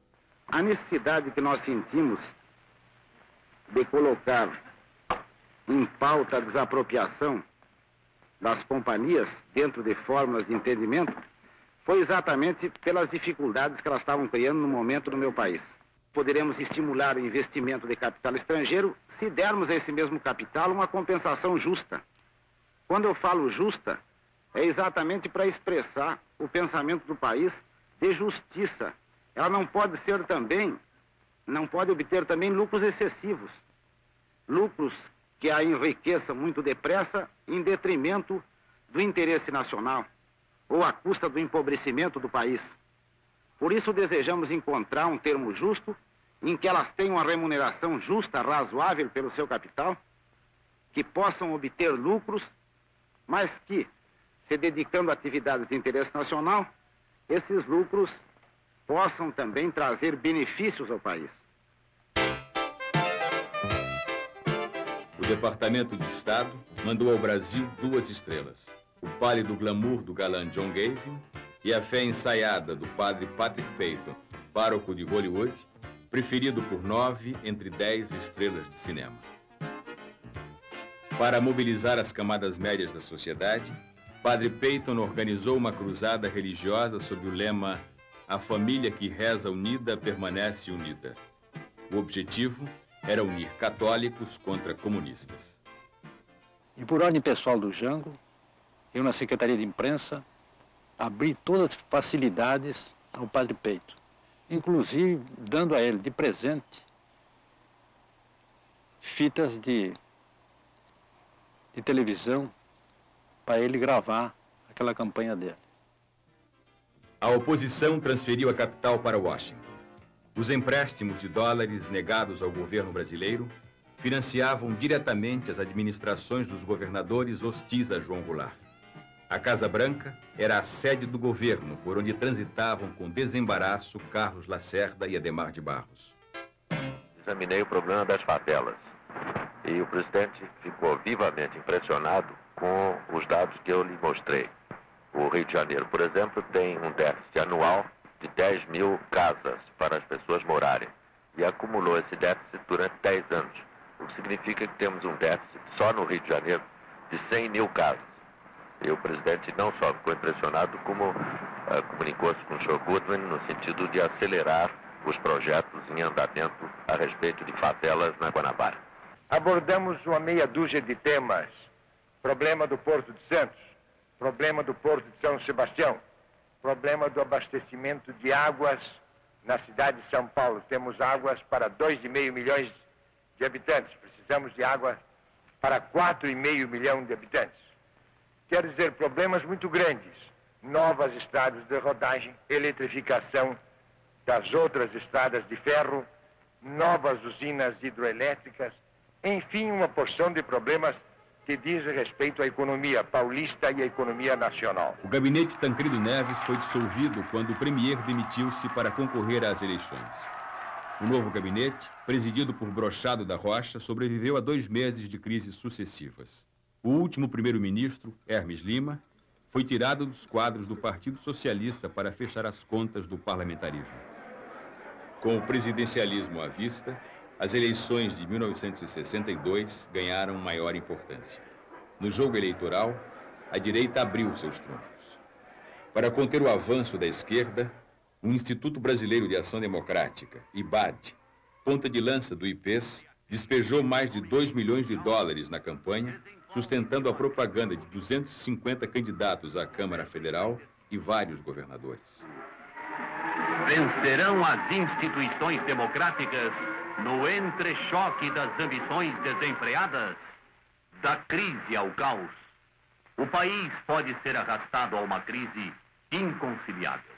A necessidade que nós sentimos de colocar em pauta a desapropriação das companhias dentro de fórmulas de entendimento foi exatamente pelas dificuldades que elas estavam criando no momento no meu país. poderemos estimular o investimento de capital estrangeiro se dermos a esse mesmo capital uma compensação justa. Quando eu falo justa, é exatamente para expressar o pensamento do país de justiça. Ela não pode obter também lucros excessivos. Lucros que a enriqueçam muito depressa em detrimento do interesse nacional ou à custa do empobrecimento do país. Por isso desejamos encontrar um termo justo em que elas tenham uma remuneração justa, razoável pelo seu capital, que possam obter lucros, mas que, se dedicando a atividades de interesse nacional, esses lucros possam também trazer benefícios ao país. O Departamento de Estado mandou ao Brasil 2 estrelas: o pálido glamour do galã John Gavin e a fé ensaiada do padre Patrick Peyton, pároco de Hollywood, preferido por 9 entre 10 estrelas de cinema. Para mobilizar as camadas médias da sociedade, Padre Peyton organizou uma cruzada religiosa sob o lema "A família que reza unida permanece unida". O objetivo era unir católicos contra comunistas. E por ordem pessoal do Jango, eu na Secretaria de Imprensa abri todas as facilidades ao Padre Peyton, inclusive dando a ele de presente fitas de televisão para ele gravar aquela campanha dele. A oposição transferiu a capital para Washington. Os empréstimos de dólares negados ao governo brasileiro financiavam diretamente as administrações dos governadores hostis a João Goulart. A Casa Branca era a sede do governo, por onde transitavam com desembaraço Carlos Lacerda e Adhemar de Barros. Examinei o problema das favelas e o presidente ficou vivamente impressionado com os dados que eu lhe mostrei. O Rio de Janeiro, por exemplo, tem um déficit anual de 10 mil casas para as pessoas morarem e acumulou esse déficit durante 10 anos, o que significa que temos um déficit só no Rio de Janeiro de 100 mil casas. E o presidente não só ficou impressionado, como comunicou-se com o Sr. Goodman no sentido de acelerar os projetos em andamento a respeito de favelas na Guanabara. Abordamos uma meia dúzia de temas: problema do Porto de Santos, problema do Porto de São Sebastião, problema do abastecimento de águas na cidade de São Paulo. Temos águas para 2,5 milhões de habitantes. Precisamos de água para 4,5 milhões de habitantes. Quer dizer, problemas muito grandes. Novas estradas de rodagem, eletrificação das outras estradas de ferro, novas usinas hidroelétricas, enfim, uma porção de problemas que diz respeito à economia paulista e à economia nacional. O gabinete Tancredo Neves foi dissolvido quando o premier demitiu-se para concorrer às eleições. O novo gabinete, presidido por Brochado da Rocha, sobreviveu a 2 meses de crises sucessivas. O último primeiro-ministro, Hermes Lima, foi tirado dos quadros do Partido Socialista para fechar as contas do parlamentarismo. Com o presidencialismo à vista, as eleições de 1962 ganharam maior importância. No jogo eleitoral, a direita abriu seus trunfos. Para conter o avanço da esquerda, o Instituto Brasileiro de Ação Democrática, IBAD, ponta de lança do IPES, despejou mais de 2 milhões de dólares na campanha, sustentando a propaganda de 250 candidatos à Câmara Federal e vários governadores. Vencerão as instituições democráticas no entrechoque das ambições desenfreadas, da crise ao caos. O país pode ser arrastado a uma crise inconciliável.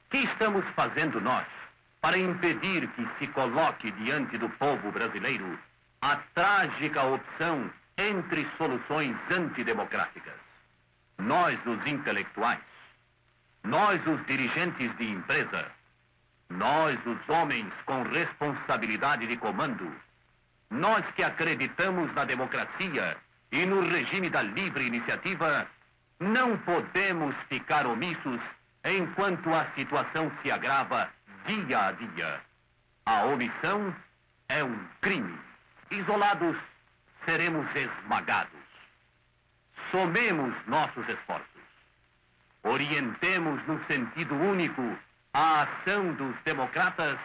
O que estamos fazendo nós para impedir que se coloque diante do povo brasileiro a trágica opção entre soluções antidemocráticas? Nós, os intelectuais, nós, os dirigentes de empresa, nós, os homens com responsabilidade de comando, nós que acreditamos na democracia e no regime da livre iniciativa, não podemos ficar omissos enquanto a situação se agrava dia a dia. A omissão é um crime. Isolados, seremos esmagados. Somemos nossos esforços. Orientemos no sentido único a ação dos democratas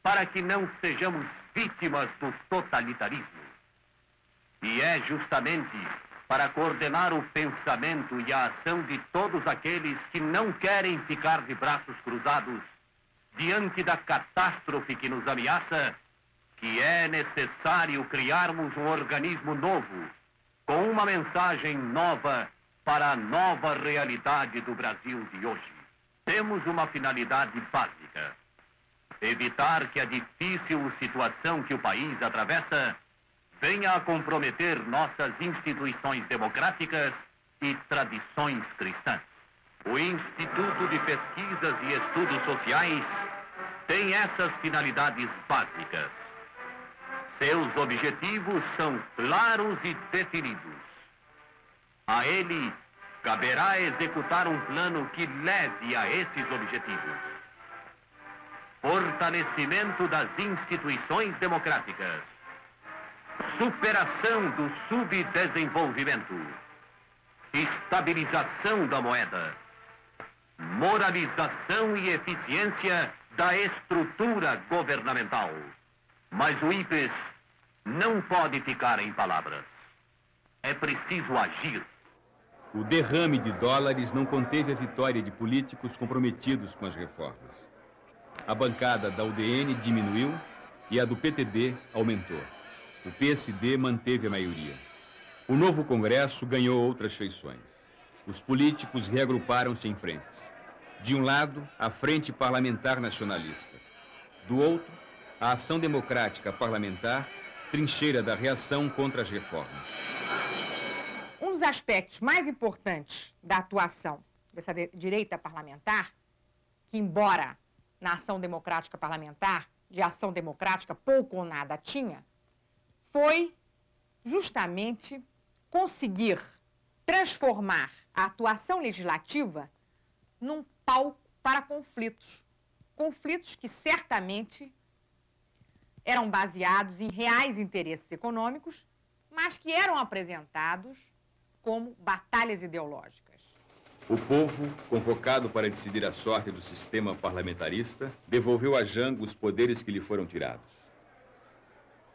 para que não sejamos vítimas do totalitarismo. E é justamente para coordenar o pensamento e a ação de todos aqueles que não querem ficar de braços cruzados diante da catástrofe que nos ameaça, que é necessário criarmos um organismo novo, com uma mensagem nova para a nova realidade do Brasil de hoje. Temos uma finalidade básica: evitar que a difícil situação que o país atravessa venha a comprometer nossas instituições democráticas e tradições cristãs. O Instituto de Pesquisas e Estudos Sociais tem essas finalidades básicas. Seus objetivos são claros e definidos. A ele caberá executar um plano que leve a esses objetivos: fortalecimento das instituições democráticas, superação do subdesenvolvimento, estabilização da moeda, moralização e eficiência da estrutura governamental. Mas o IPES não pode ficar em palavras. É preciso agir. O derrame de dólares não conteve a vitória de políticos comprometidos com as reformas. A bancada da UDN diminuiu e a do PTB aumentou. O PSD manteve a maioria. O novo Congresso ganhou outras feições. Os políticos reagruparam-se em frentes. De um lado, a Frente Parlamentar Nacionalista. Do outro, a Ação Democrática Parlamentar, trincheira da reação contra as reformas. Um dos aspectos mais importantes da atuação dessa direita parlamentar, que embora na Ação Democrática Parlamentar, de ação democrática pouco ou nada tinha, foi justamente conseguir transformar a atuação legislativa num palco para conflitos. Conflitos que certamente eram baseados em reais interesses econômicos, mas que eram apresentados como batalhas ideológicas. O povo, convocado para decidir a sorte do sistema parlamentarista, devolveu a Jango os poderes que lhe foram tirados.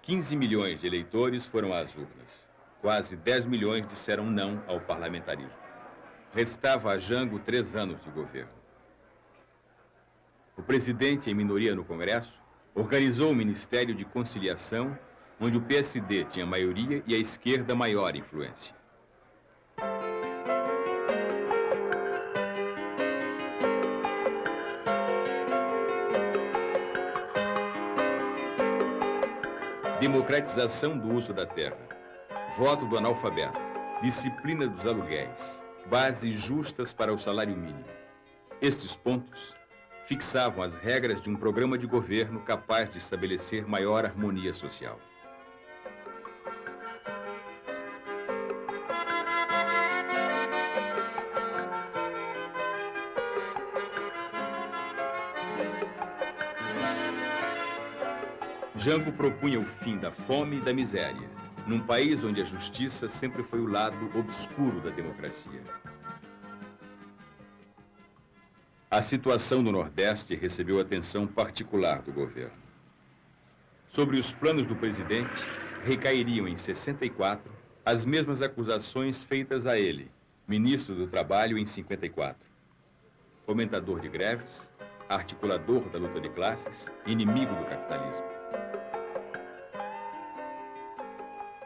15 milhões de eleitores foram às urnas. Quase 10 milhões disseram não ao parlamentarismo. Restava a Jango 3 anos de governo. O presidente, em minoria no Congresso, organizou o Ministério de Conciliação, onde o PSD tinha maioria e a esquerda maior influência. Democratização do uso da terra, voto do analfabeto, disciplina dos aluguéis, bases justas para o salário mínimo. Estes pontos fixavam as regras de um programa de governo capaz de estabelecer maior harmonia social. Jango propunha o fim da fome e da miséria, num país onde a justiça sempre foi o lado obscuro da democracia. A situação do Nordeste recebeu atenção particular do governo. Sobre os planos do presidente, recairiam em 64 as mesmas acusações feitas a ele, ministro do Trabalho, em 54. Fomentador de greves, articulador da luta de classes, inimigo do capitalismo.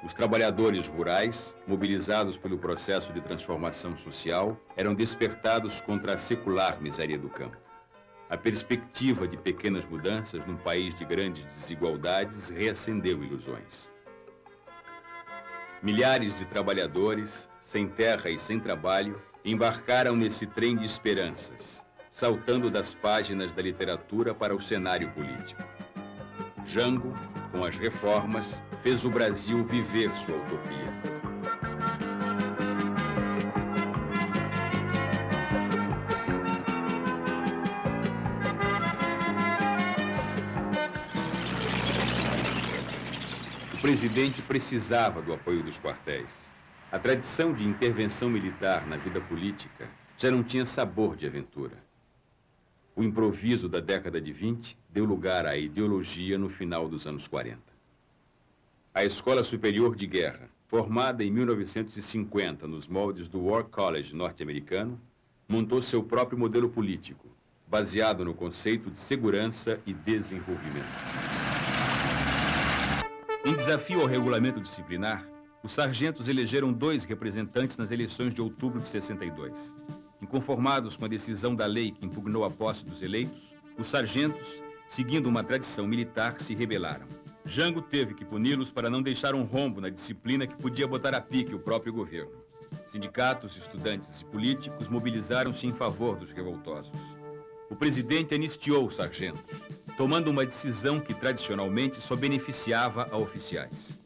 Os trabalhadores rurais, mobilizados pelo processo de transformação social, eram despertados contra a secular miséria do campo. A perspectiva de pequenas mudanças num país de grandes desigualdades reacendeu ilusões. Milhares de trabalhadores, sem terra e sem trabalho, embarcaram nesse trem de esperanças, saltando das páginas da literatura para o cenário político. Jango, com as reformas, fez o Brasil viver sua utopia. O presidente precisava do apoio dos quartéis. A tradição de intervenção militar na vida política já não tinha sabor de aventura. O improviso da década de 20 deu lugar à ideologia no final dos anos 40. A Escola Superior de Guerra, formada em 1950 nos moldes do War College norte-americano, montou seu próprio modelo político, baseado no conceito de segurança e desenvolvimento. Em desafio ao regulamento disciplinar, os sargentos elegeram 2 representantes nas eleições de outubro de 62. Inconformados com a decisão da lei que impugnou a posse dos eleitos, os sargentos, seguindo uma tradição militar, se rebelaram. Jango teve que puni-los para não deixar um rombo na disciplina que podia botar a pique o próprio governo. Sindicatos, estudantes e políticos mobilizaram-se em favor dos revoltosos. O presidente anistiou os sargentos, tomando uma decisão que tradicionalmente só beneficiava a oficiais.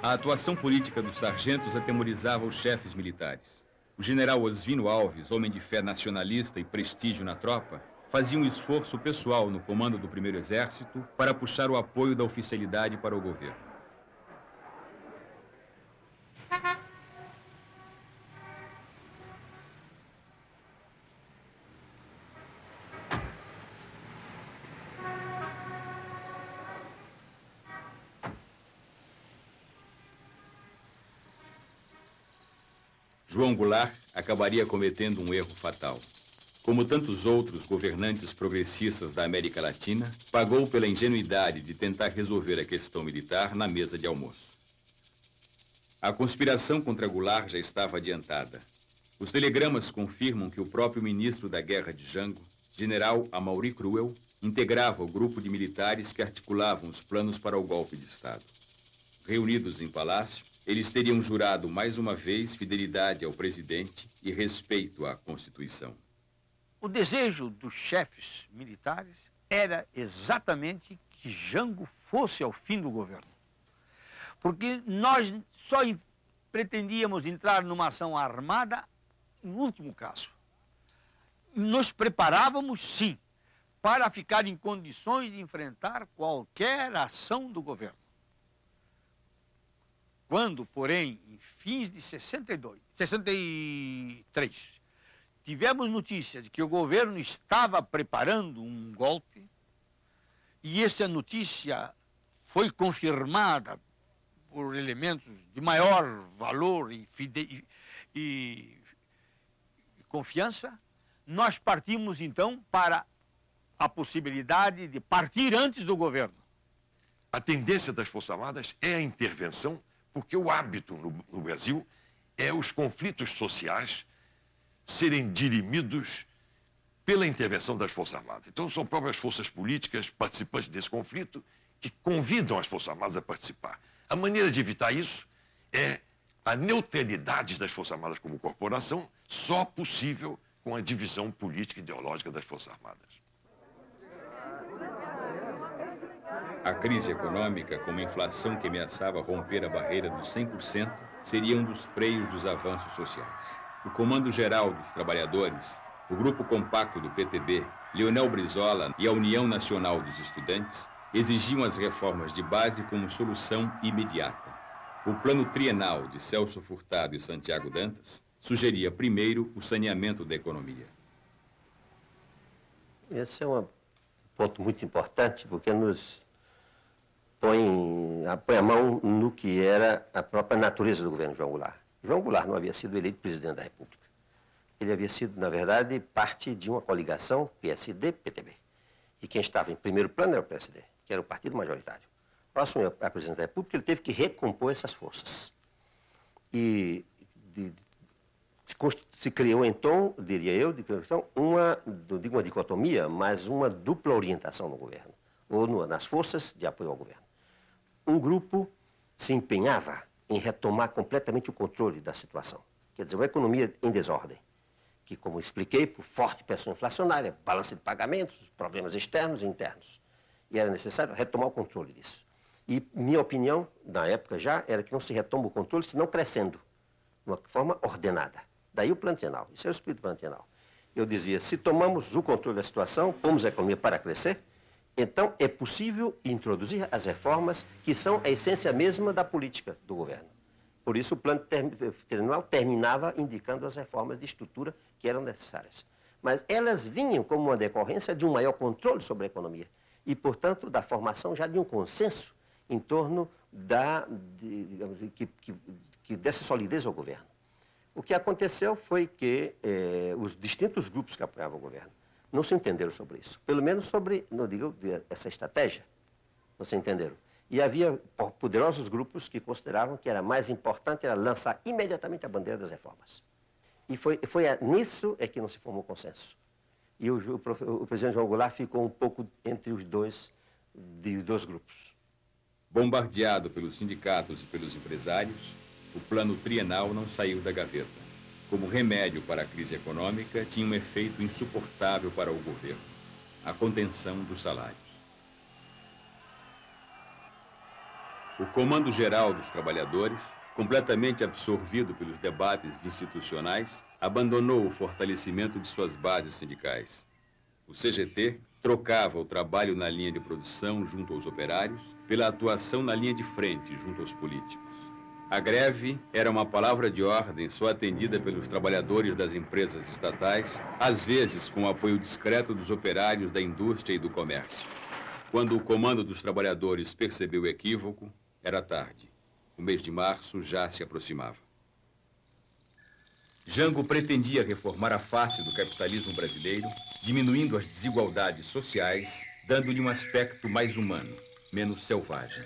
A atuação política dos sargentos atemorizava os chefes militares. O general Osvino Alves, homem de fé nacionalista e prestígio na tropa, fazia um esforço pessoal no comando do 1º Exército para puxar o apoio da oficialidade para o governo. João Goulart acabaria cometendo um erro fatal. Como tantos outros governantes progressistas da América Latina, pagou pela ingenuidade de tentar resolver a questão militar na mesa de almoço. A conspiração contra Goulart já estava adiantada. Os telegramas confirmam que o próprio ministro da Guerra de Jango, general Amaury Cruel, integrava o grupo de militares que articulavam os planos para o golpe de Estado. Reunidos em palácio, eles teriam jurado mais uma vez fidelidade ao presidente e respeito à Constituição. O desejo dos chefes militares era exatamente que Jango fosse ao fim do governo. Porque nós só pretendíamos entrar numa ação armada no último caso. Nos preparávamos, sim, para ficar em condições de enfrentar qualquer ação do governo. Quando, porém, em fins de 63, tivemos notícia de que o governo estava preparando um golpe, e essa notícia foi confirmada por elementos de maior valor e confiança, nós partimos, então, para a possibilidade de partir antes do governo. A tendência das Forças Armadas é a intervenção, porque o hábito no Brasil é os conflitos sociais serem dirimidos pela intervenção das Forças Armadas. Então, são próprias forças políticas participantes desse conflito que convidam as Forças Armadas a participar. A maneira de evitar isso é a neutralidade das Forças Armadas como corporação, só possível com a divisão política e ideológica das Forças Armadas. A crise econômica, com uma inflação que ameaçava romper a barreira dos 100%, seria um dos freios dos avanços sociais. O Comando Geral dos Trabalhadores, o Grupo Compacto do PTB, Leonel Brizola e a União Nacional dos Estudantes exigiam as reformas de base como solução imediata. O plano trienal de Celso Furtado e Santiago Dantas sugeria primeiro o saneamento da economia. Esse é um ponto muito importante, porque nos põe a mão no que era a própria natureza do governo João Goulart. João Goulart não havia sido eleito presidente da República. Ele havia sido, na verdade, parte de uma coligação PSD-PTB. E quem estava em primeiro plano era o PSD, que era o partido majoritário. Ao assumir a presidência da República, ele teve que recompor essas forças. E se criou, então, diria eu, uma dicotomia, mas uma dupla orientação no governo, ou nas forças de apoio ao governo. Um grupo se empenhava em retomar completamente o controle da situação. Quer dizer, uma economia em desordem, que, como expliquei, por forte pressão inflacionária, balança de pagamentos, problemas externos e internos. E era necessário retomar o controle disso. E minha opinião, na época já, era que não se retoma o controle, senão crescendo, de uma forma ordenada. Daí o plano trienal. Isso é o espírito do plano trienal. Eu dizia, se tomamos o controle da situação, pomos a economia para crescer, então é possível introduzir as reformas que são a essência mesma da política do governo. Por isso o plano trienal terminava indicando as reformas de estrutura que eram necessárias. mas elas vinham como uma decorrência de um maior controle sobre a economia e, portanto, da formação já de um consenso em torno dessa solidez ao governo. O que aconteceu foi que os distintos grupos que apoiavam o governo não se entenderam sobre isso, pelo menos sobre, não digo, essa estratégia, não se entenderam. E havia poderosos grupos que consideravam que era mais importante era lançar imediatamente a bandeira das reformas. E foi nisso que não se formou consenso. E o presidente João Goulart ficou um pouco entre os dois grupos. Bombardeado pelos sindicatos e pelos empresários, o plano trienal não saiu da gaveta. Como remédio para a crise econômica, tinha um efeito insuportável para o governo: a contenção dos salários. O Comando Geral dos Trabalhadores, completamente absorvido pelos debates institucionais, abandonou o fortalecimento de suas bases sindicais. O CGT trocava o trabalho na linha de produção junto aos operários pela atuação na linha de frente junto aos políticos. A greve era uma palavra de ordem só atendida pelos trabalhadores das empresas estatais, às vezes com o apoio discreto dos operários da indústria e do comércio. Quando o Comando dos Trabalhadores percebeu o equívoco, era tarde. O mês de março já se aproximava. Jango pretendia reformar a face do capitalismo brasileiro, diminuindo as desigualdades sociais, dando-lhe um aspecto mais humano, menos selvagem.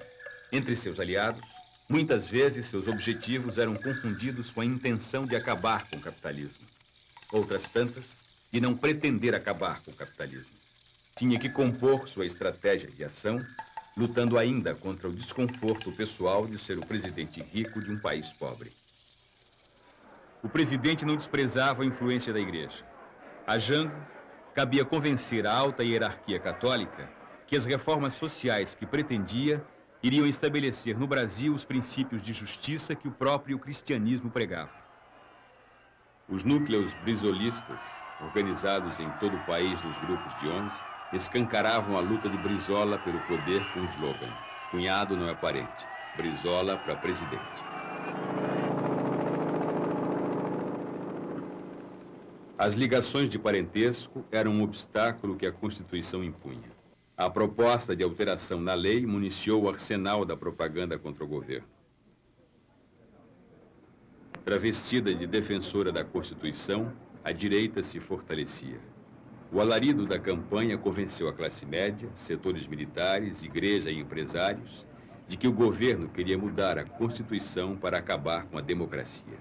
Entre seus aliados, muitas vezes seus objetivos eram confundidos com a intenção de acabar com o capitalismo. Outras tantas, de não pretender acabar com o capitalismo. Tinha que compor sua estratégia de ação, lutando ainda contra o desconforto pessoal de ser o presidente rico de um país pobre. O presidente não desprezava a influência da igreja. A Jango cabia convencer a alta hierarquia católica que as reformas sociais que pretendia iriam estabelecer no Brasil os princípios de justiça que o próprio cristianismo pregava. Os núcleos brizolistas, organizados em todo o país nos grupos de 11, escancaravam a luta de Brizola pelo poder com o slogan: cunhado não é parente, Brizola para presidente. As ligações de parentesco eram um obstáculo que a Constituição impunha. A proposta de alteração na lei municiou o arsenal da propaganda contra o governo. Travestida de defensora da Constituição, a direita se fortalecia. O alarido da campanha convenceu a classe média, setores militares, igreja e empresários de que o governo queria mudar a Constituição para acabar com a democracia.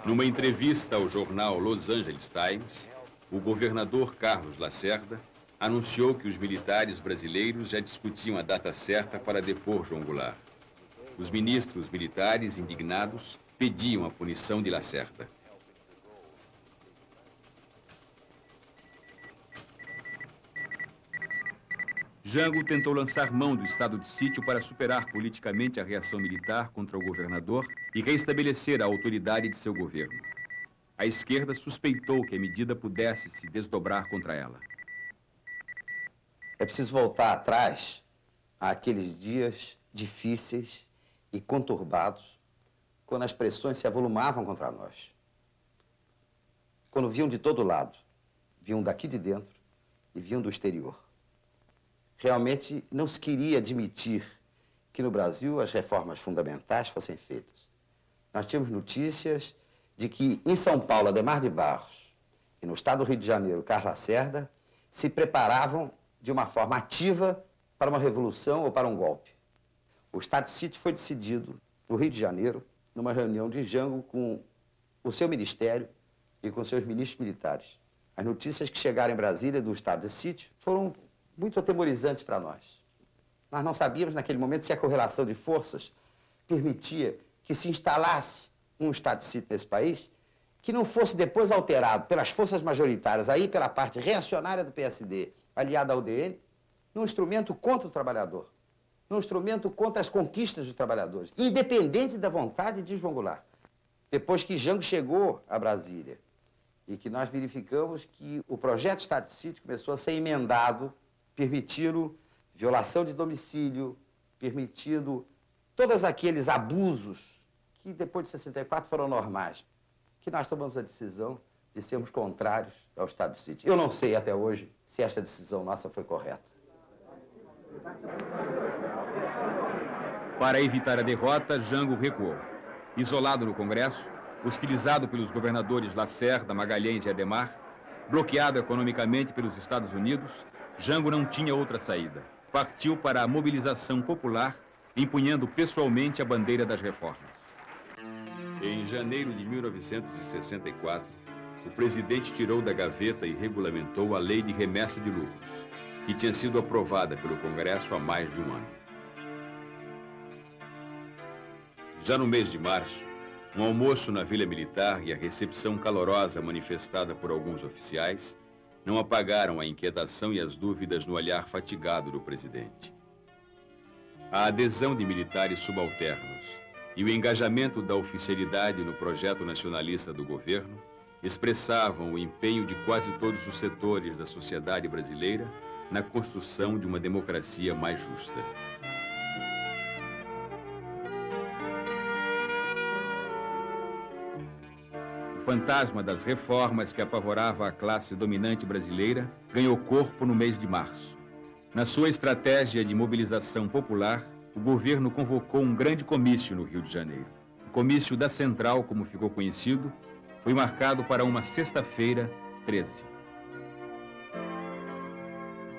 Numa entrevista ao jornal Los Angeles Times, o governador Carlos Lacerda anunciou que os militares brasileiros já discutiam a data certa para depor João Goulart. Os ministros militares, indignados, pediam a punição de Lacerda. Jango tentou lançar mão do estado de sítio para superar politicamente a reação militar contra o governador e restabelecer a autoridade de seu governo. A esquerda suspeitou que a medida pudesse se desdobrar contra ela. É preciso voltar atrás àqueles dias difíceis e conturbados, quando as pressões se avolumavam contra nós. Quando vinham de todo lado, vinham daqui de dentro e vinham do exterior. Realmente não se queria admitir que no Brasil as reformas fundamentais fossem feitas. Nós tínhamos notícias de que em São Paulo, Adhemar de Barros, e no estado do Rio de Janeiro, Carlos Lacerda, se preparavam de uma forma ativa para uma revolução ou para um golpe. O estado de sítio foi decidido no Rio de Janeiro, numa reunião de Jango com o seu ministério e com seus ministros militares. As notícias que chegaram em Brasília do estado de sítio foram muito atemorizantes para nós. Nós não sabíamos naquele momento se a correlação de forças permitia que se instalasse um estado de sítio nesse país, que não fosse depois alterado pelas forças majoritárias, aí pela parte reacionária do PSD, aliada ao UDN, num instrumento contra o trabalhador, num instrumento contra as conquistas dos trabalhadores, independente da vontade de João Goulart. Depois que Jango chegou a Brasília e que nós verificamos que o projeto de estado de sítio começou a ser emendado, permitindo violação de domicílio, permitindo todos aqueles abusos que depois de 64 foram normais. que nós tomamos a decisão de sermos contrários ao estado de sítio. Eu não sei até hoje se esta decisão nossa foi correta. Para evitar a derrota, Jango recuou. Isolado no Congresso, hostilizado pelos governadores Lacerda, Magalhães e Adhemar, bloqueado economicamente pelos Estados Unidos, Jango não tinha outra saída. Partiu para a mobilização popular, empunhando pessoalmente a bandeira das reformas. Em janeiro de 1964, o presidente tirou da gaveta e regulamentou a Lei de Remessa de Lucros, que tinha sido aprovada pelo Congresso há mais de um ano. Já no mês de março, um almoço na Vila Militar e a recepção calorosa manifestada por alguns oficiais não apagaram a inquietação e as dúvidas no olhar fatigado do presidente. A adesão de militares subalternos e o engajamento da oficialidade no projeto nacionalista do governo expressavam o empenho de quase todos os setores da sociedade brasileira na construção de uma democracia mais justa. O fantasma das reformas que apavorava a classe dominante brasileira ganhou corpo no mês de março. Na sua estratégia de mobilização popular, o governo convocou um grande comício no Rio de Janeiro. O comício da Central, como ficou conhecido, foi marcado para uma sexta-feira, 13.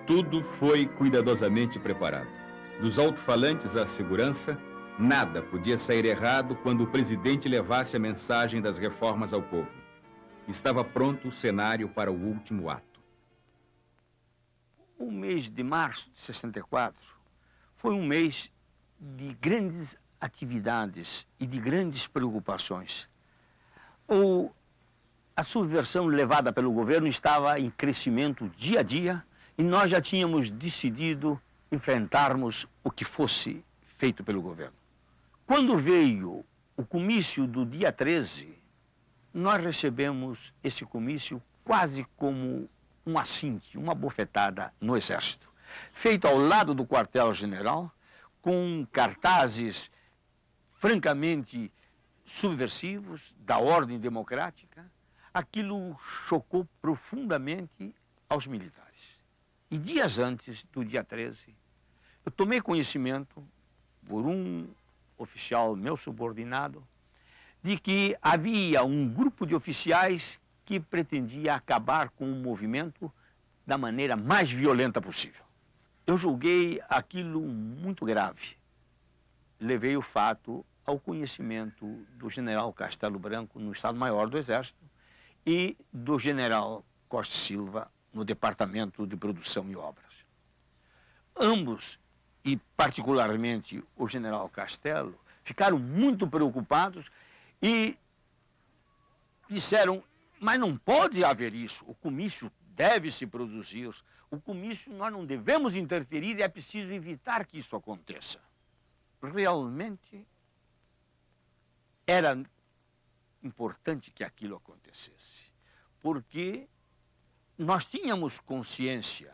Tudo foi cuidadosamente preparado. Dos alto-falantes à segurança, nada podia sair errado quando o presidente levasse a mensagem das reformas ao povo. Estava pronto o cenário para o último ato. O mês de março de 64 foi um mês de grandes atividades e de grandes preocupações. A subversão levada pelo governo estava em crescimento dia a dia e nós já tínhamos decidido enfrentarmos o que fosse feito pelo governo. Quando veio o comício do dia 13, nós recebemos esse comício quase como um assinte, uma bofetada no Exército, feito ao lado do quartel-general, com cartazes francamente subversivos da ordem democrática. Aquilo chocou profundamente aos militares. E dias antes do dia 13, eu tomei conhecimento, por um oficial meu subordinado, de que havia um grupo de oficiais que pretendia acabar com o movimento da maneira mais violenta possível. Eu julguei aquilo muito grave. Levei o fato ao conhecimento do general Castelo Branco no Estado-Maior do Exército e do general Costa Silva no Departamento de Produção e Obras. Ambos, e particularmente o general Castelo, ficaram muito preocupados e disseram: mas não pode haver isso, o comício deve se produzir, o comício nós não devemos interferir e é preciso evitar que isso aconteça. Realmente era importante que aquilo acontecesse, porque nós tínhamos consciência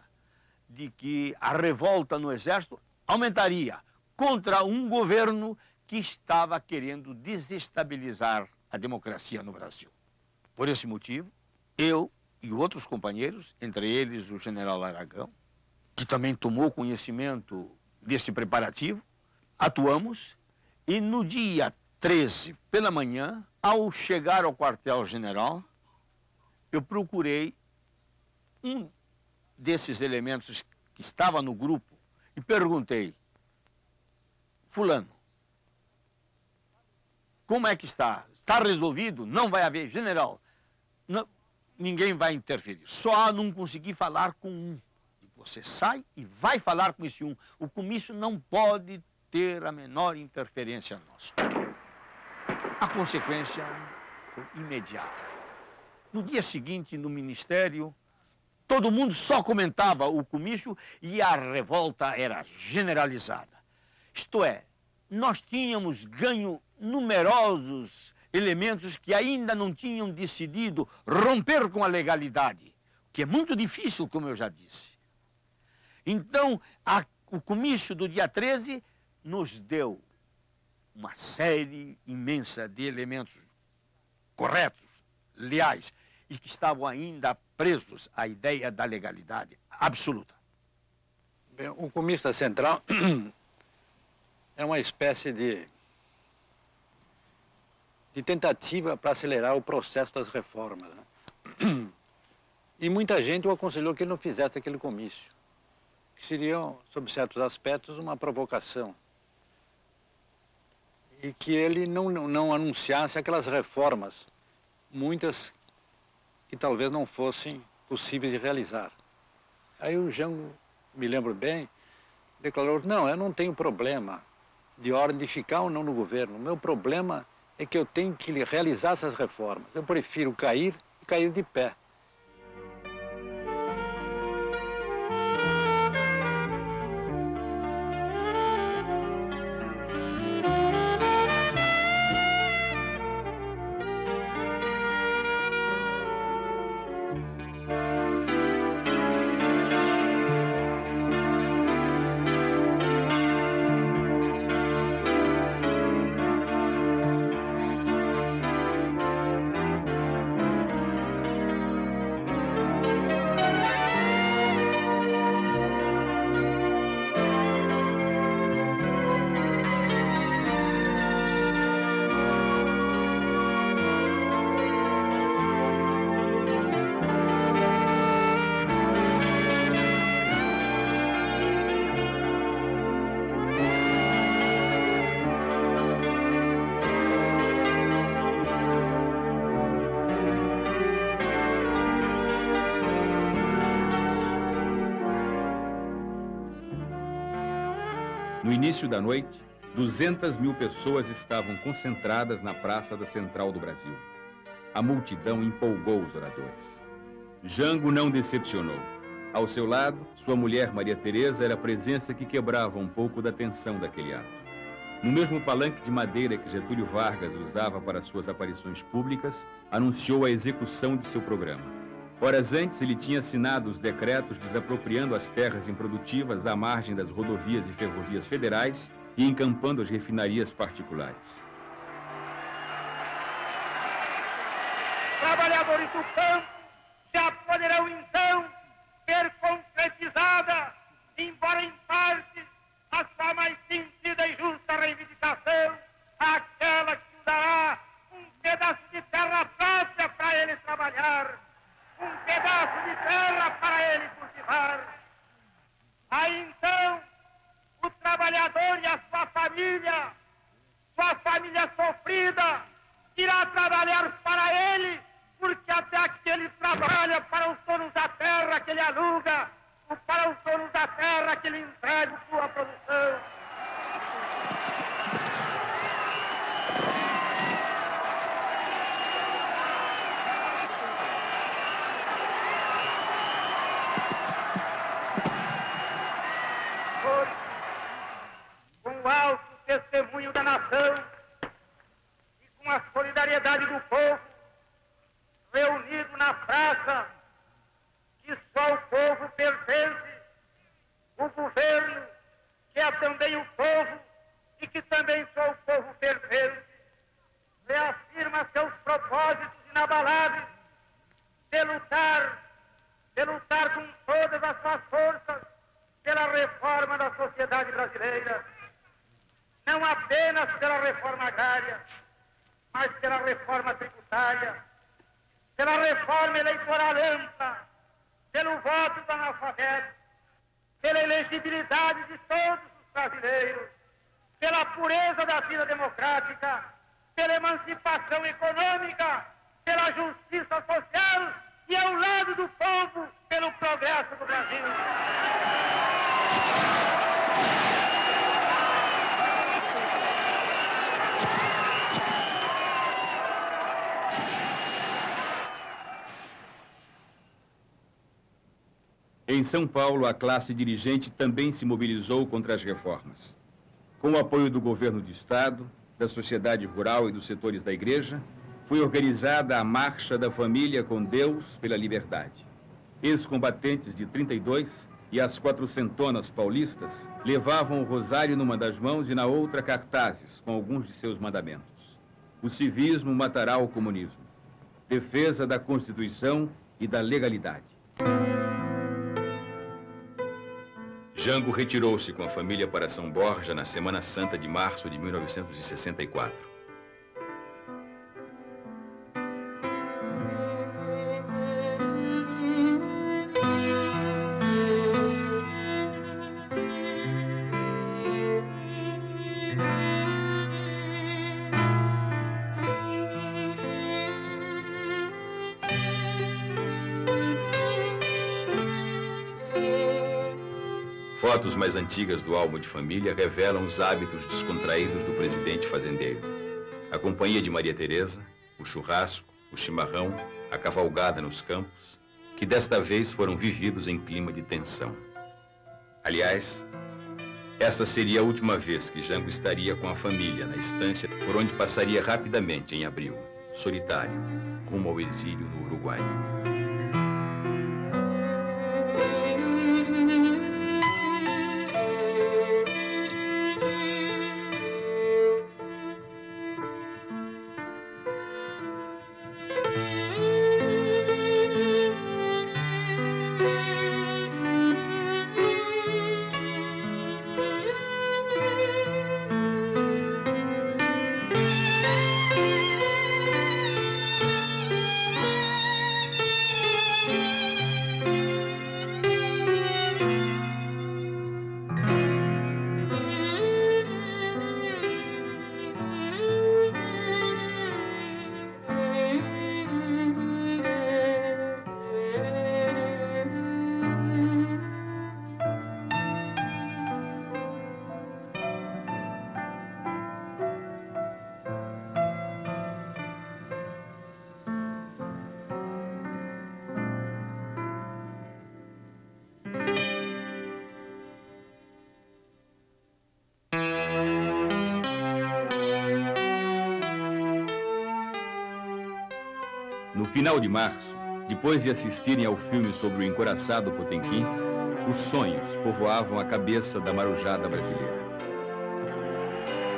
de que a revolta no Exército aumentaria contra um governo que estava querendo desestabilizar a democracia no Brasil. Por esse motivo, eu e outros companheiros, entre eles o general Aragão, que também tomou conhecimento deste preparativo, atuamos e no dia 13, pela manhã, ao chegar ao quartel-general, eu procurei um desses elementos que estava no grupo e perguntei: fulano, como é que está? Está resolvido? Não vai haver? General, não, ninguém vai interferir. Só não consegui falar com um. Você sai e vai falar com esse um. O comício não pode ter a menor interferência nossa. A consequência foi imediata. No dia seguinte, no Ministério, todo mundo só comentava o comício e a revolta era generalizada. Isto é, nós tínhamos ganho numerosos elementos que ainda não tinham decidido romper com a legalidade, que é muito difícil, como eu já disse. Então, o comício do dia 13 nos deu uma série imensa de elementos corretos, leais e que estavam ainda presos à ideia da legalidade absoluta. Bem, o Comista Central é uma espécie de tentativa para acelerar o processo das reformas, né? E muita gente o aconselhou que ele não fizesse aquele comício, que seria, sob certos aspectos, uma provocação. E que ele não anunciasse aquelas reformas, muitas que talvez não fossem possíveis de realizar. Aí o Jango, me lembro bem, declarou: não, eu não tenho problema de ordem de ficar ou não no governo. O meu problema é que eu tenho que realizar essas reformas. Eu prefiro cair e cair de pé. No início da noite, 200.000 pessoas estavam concentradas na Praça da Central do Brasil. A multidão empolgou os oradores. Jango não decepcionou. Ao seu lado, sua mulher Maria Teresa era a presença que quebrava um pouco da tensão daquele ato. No mesmo palanque de madeira que Getúlio Vargas usava para suas aparições públicas, anunciou a execução de seu programa. Horas antes, ele tinha assinado os decretos desapropriando as terras improdutivas à margem das rodovias e ferrovias federais e encampando as refinarias particulares. Trabalhadores do campo já poderão então ter concretizada, embora em parte, a sua mais sentida e justa reivindicação, aquela que dará um pedaço de terra própria para ele trabalhar, um pedaço de terra para ele cultivar. Aí então, o trabalhador e a sua família sofrida, irá trabalhar para ele, porque até aqui ele trabalha para os donos da terra que ele aluga, ou para os donos da terra que ele entrega sua produção. Com o alto testemunho da nação e com a solidariedade do povo, reunido na praça que só o povo pertence, o governo, que é também o povo e que também só o povo pertence, reafirma seus propósitos inabaláveis de lutar com todas as suas forças pela reforma da sociedade brasileira, não apenas pela reforma agrária, mas pela reforma tributária, pela reforma eleitoral ampla, pelo voto do analfabeto, pela elegibilidade de todos os brasileiros, pela pureza da vida democrática, pela emancipação econômica, pela justiça social e, ao lado do povo, pelo progresso do Brasil. Em São Paulo, a classe dirigente também se mobilizou contra as reformas. Com o apoio do governo do Estado, da sociedade rural e dos setores da igreja, foi organizada a Marcha da Família com Deus pela Liberdade. Ex-combatentes de 32 e as 400 paulistas levavam o rosário numa das mãos e na outra cartazes com alguns de seus mandamentos. O civismo matará o comunismo. defesa da Constituição e da legalidade. Jango retirou-se com a família para São Borja na Semana Santa de março de 1964. Fotos mais antigas do álbum de família revelam os hábitos descontraídos do presidente fazendeiro. A companhia de Maria Teresa, o churrasco, o chimarrão, a cavalgada nos campos, que desta vez foram vividos em clima de tensão. Aliás, esta seria a última vez que Jango estaria com a família na estância por onde passaria rapidamente em abril, solitário, rumo ao exílio no Uruguai. No final de março, depois de assistirem ao filme sobre o encoraçado Potemkin, os sonhos povoavam a cabeça da marujada brasileira.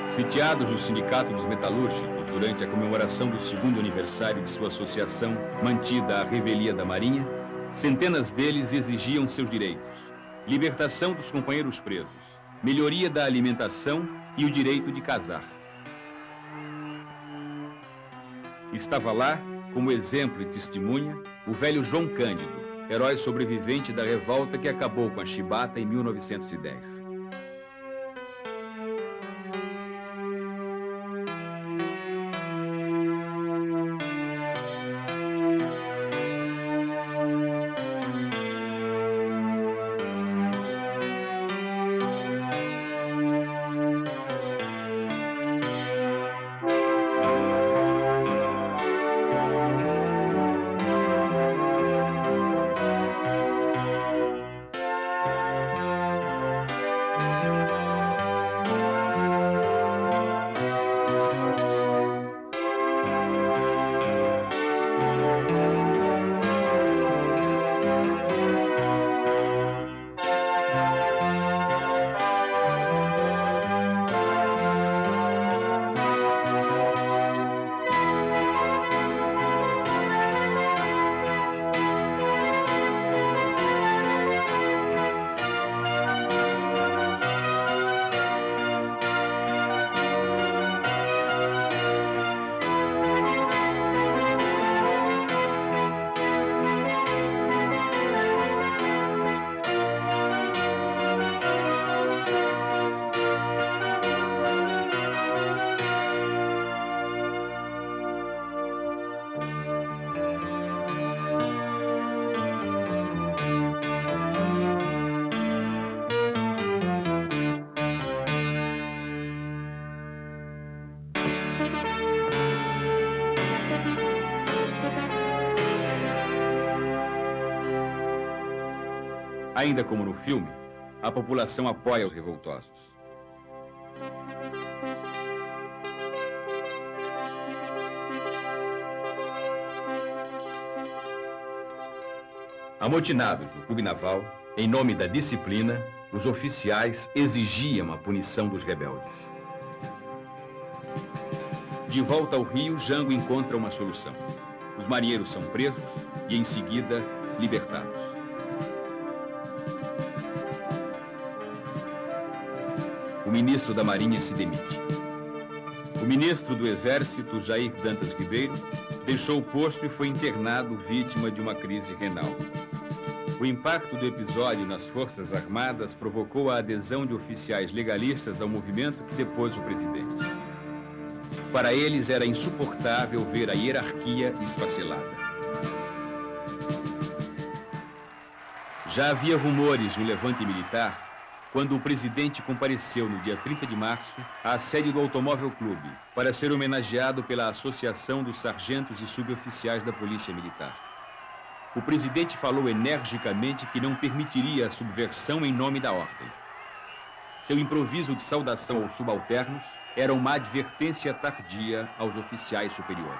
Sitiados no Sindicato dos Metalúrgicos durante a comemoração do 2º aniversário de sua associação, mantida à revelia da Marinha, centenas deles exigiam seus direitos: libertação dos companheiros presos, melhoria da alimentação e o direito de casar. Estava lá, como exemplo e testemunha, o velho João Cândido, herói sobrevivente da revolta que acabou com a chibata em 1910. Ainda como no filme, a população apoia os revoltosos. Amotinados no clube naval, em nome da disciplina, os oficiais exigiam a punição dos rebeldes. De volta ao Rio, Jango encontra uma solução. Os marinheiros são presos e, em seguida, libertados. O ministro da Marinha se demite. O ministro do Exército, Jair Dantas Ribeiro, deixou o posto e foi internado vítima de uma crise renal. O impacto do episódio nas Forças Armadas provocou a adesão de oficiais legalistas ao movimento que depôs o presidente. Para eles era insuportável ver a hierarquia esfacelada. Já havia rumores de um levante militar quando o presidente compareceu no dia 30 de março à sede do Automóvel Clube para ser homenageado pela Associação dos Sargentos e Suboficiais da Polícia Militar. O presidente falou energicamente que não permitiria a subversão em nome da ordem. Seu improviso de saudação aos subalternos era uma advertência tardia aos oficiais superiores.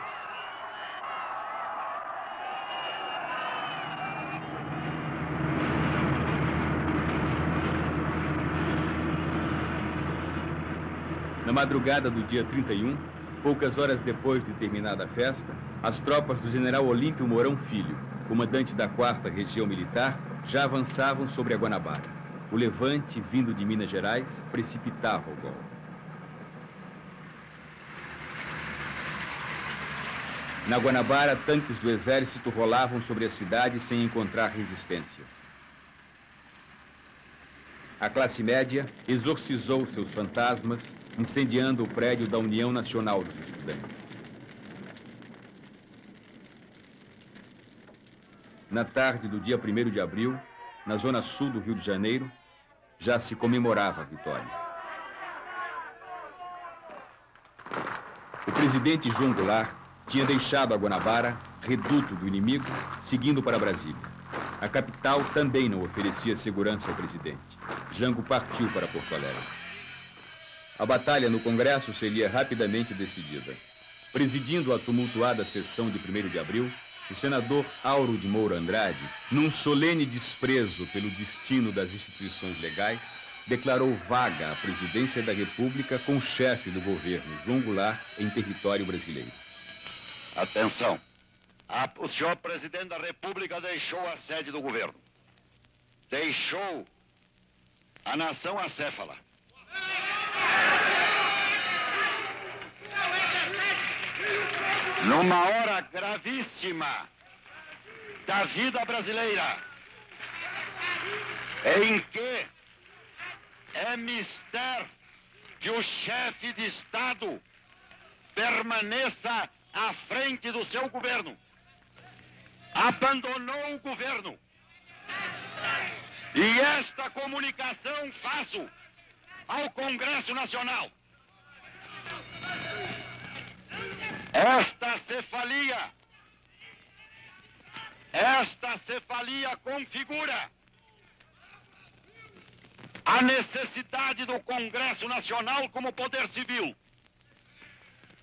Na madrugada do dia 31, poucas horas depois de terminada a festa, as tropas do general Olímpio Mourão Filho, comandante da 4ª Região Militar, já avançavam sobre a Guanabara. O levante, vindo de Minas Gerais, precipitava o golpe. Na Guanabara, tanques do exército rolavam sobre a cidade sem encontrar resistência. A classe média exorcizou seus fantasmas, incendiando o prédio da União Nacional dos Estudantes. Na tarde do dia 1º de abril, na zona sul do Rio de Janeiro, já se comemorava a vitória. O presidente João Goulart tinha deixado a Guanabara, reduto do inimigo, seguindo para Brasília. A capital também não oferecia segurança ao presidente. Jango partiu para Porto Alegre. A batalha no Congresso seria rapidamente decidida. Presidindo a tumultuada sessão de 1º de abril, o senador Auro de Moura Andrade, num solene desprezo pelo destino das instituições legais, declarou vaga a presidência da República com o chefe do governo, João Goulart, em território brasileiro. Atenção! O senhor presidente da República deixou a sede do governo. Deixou a nação acéfala. Numa hora gravíssima da vida brasileira, em que é mister que o chefe de Estado permaneça à frente do seu governo. Abandonou o governo. E esta comunicação faço ao Congresso Nacional. Esta cefalia configura a necessidade do Congresso Nacional como poder civil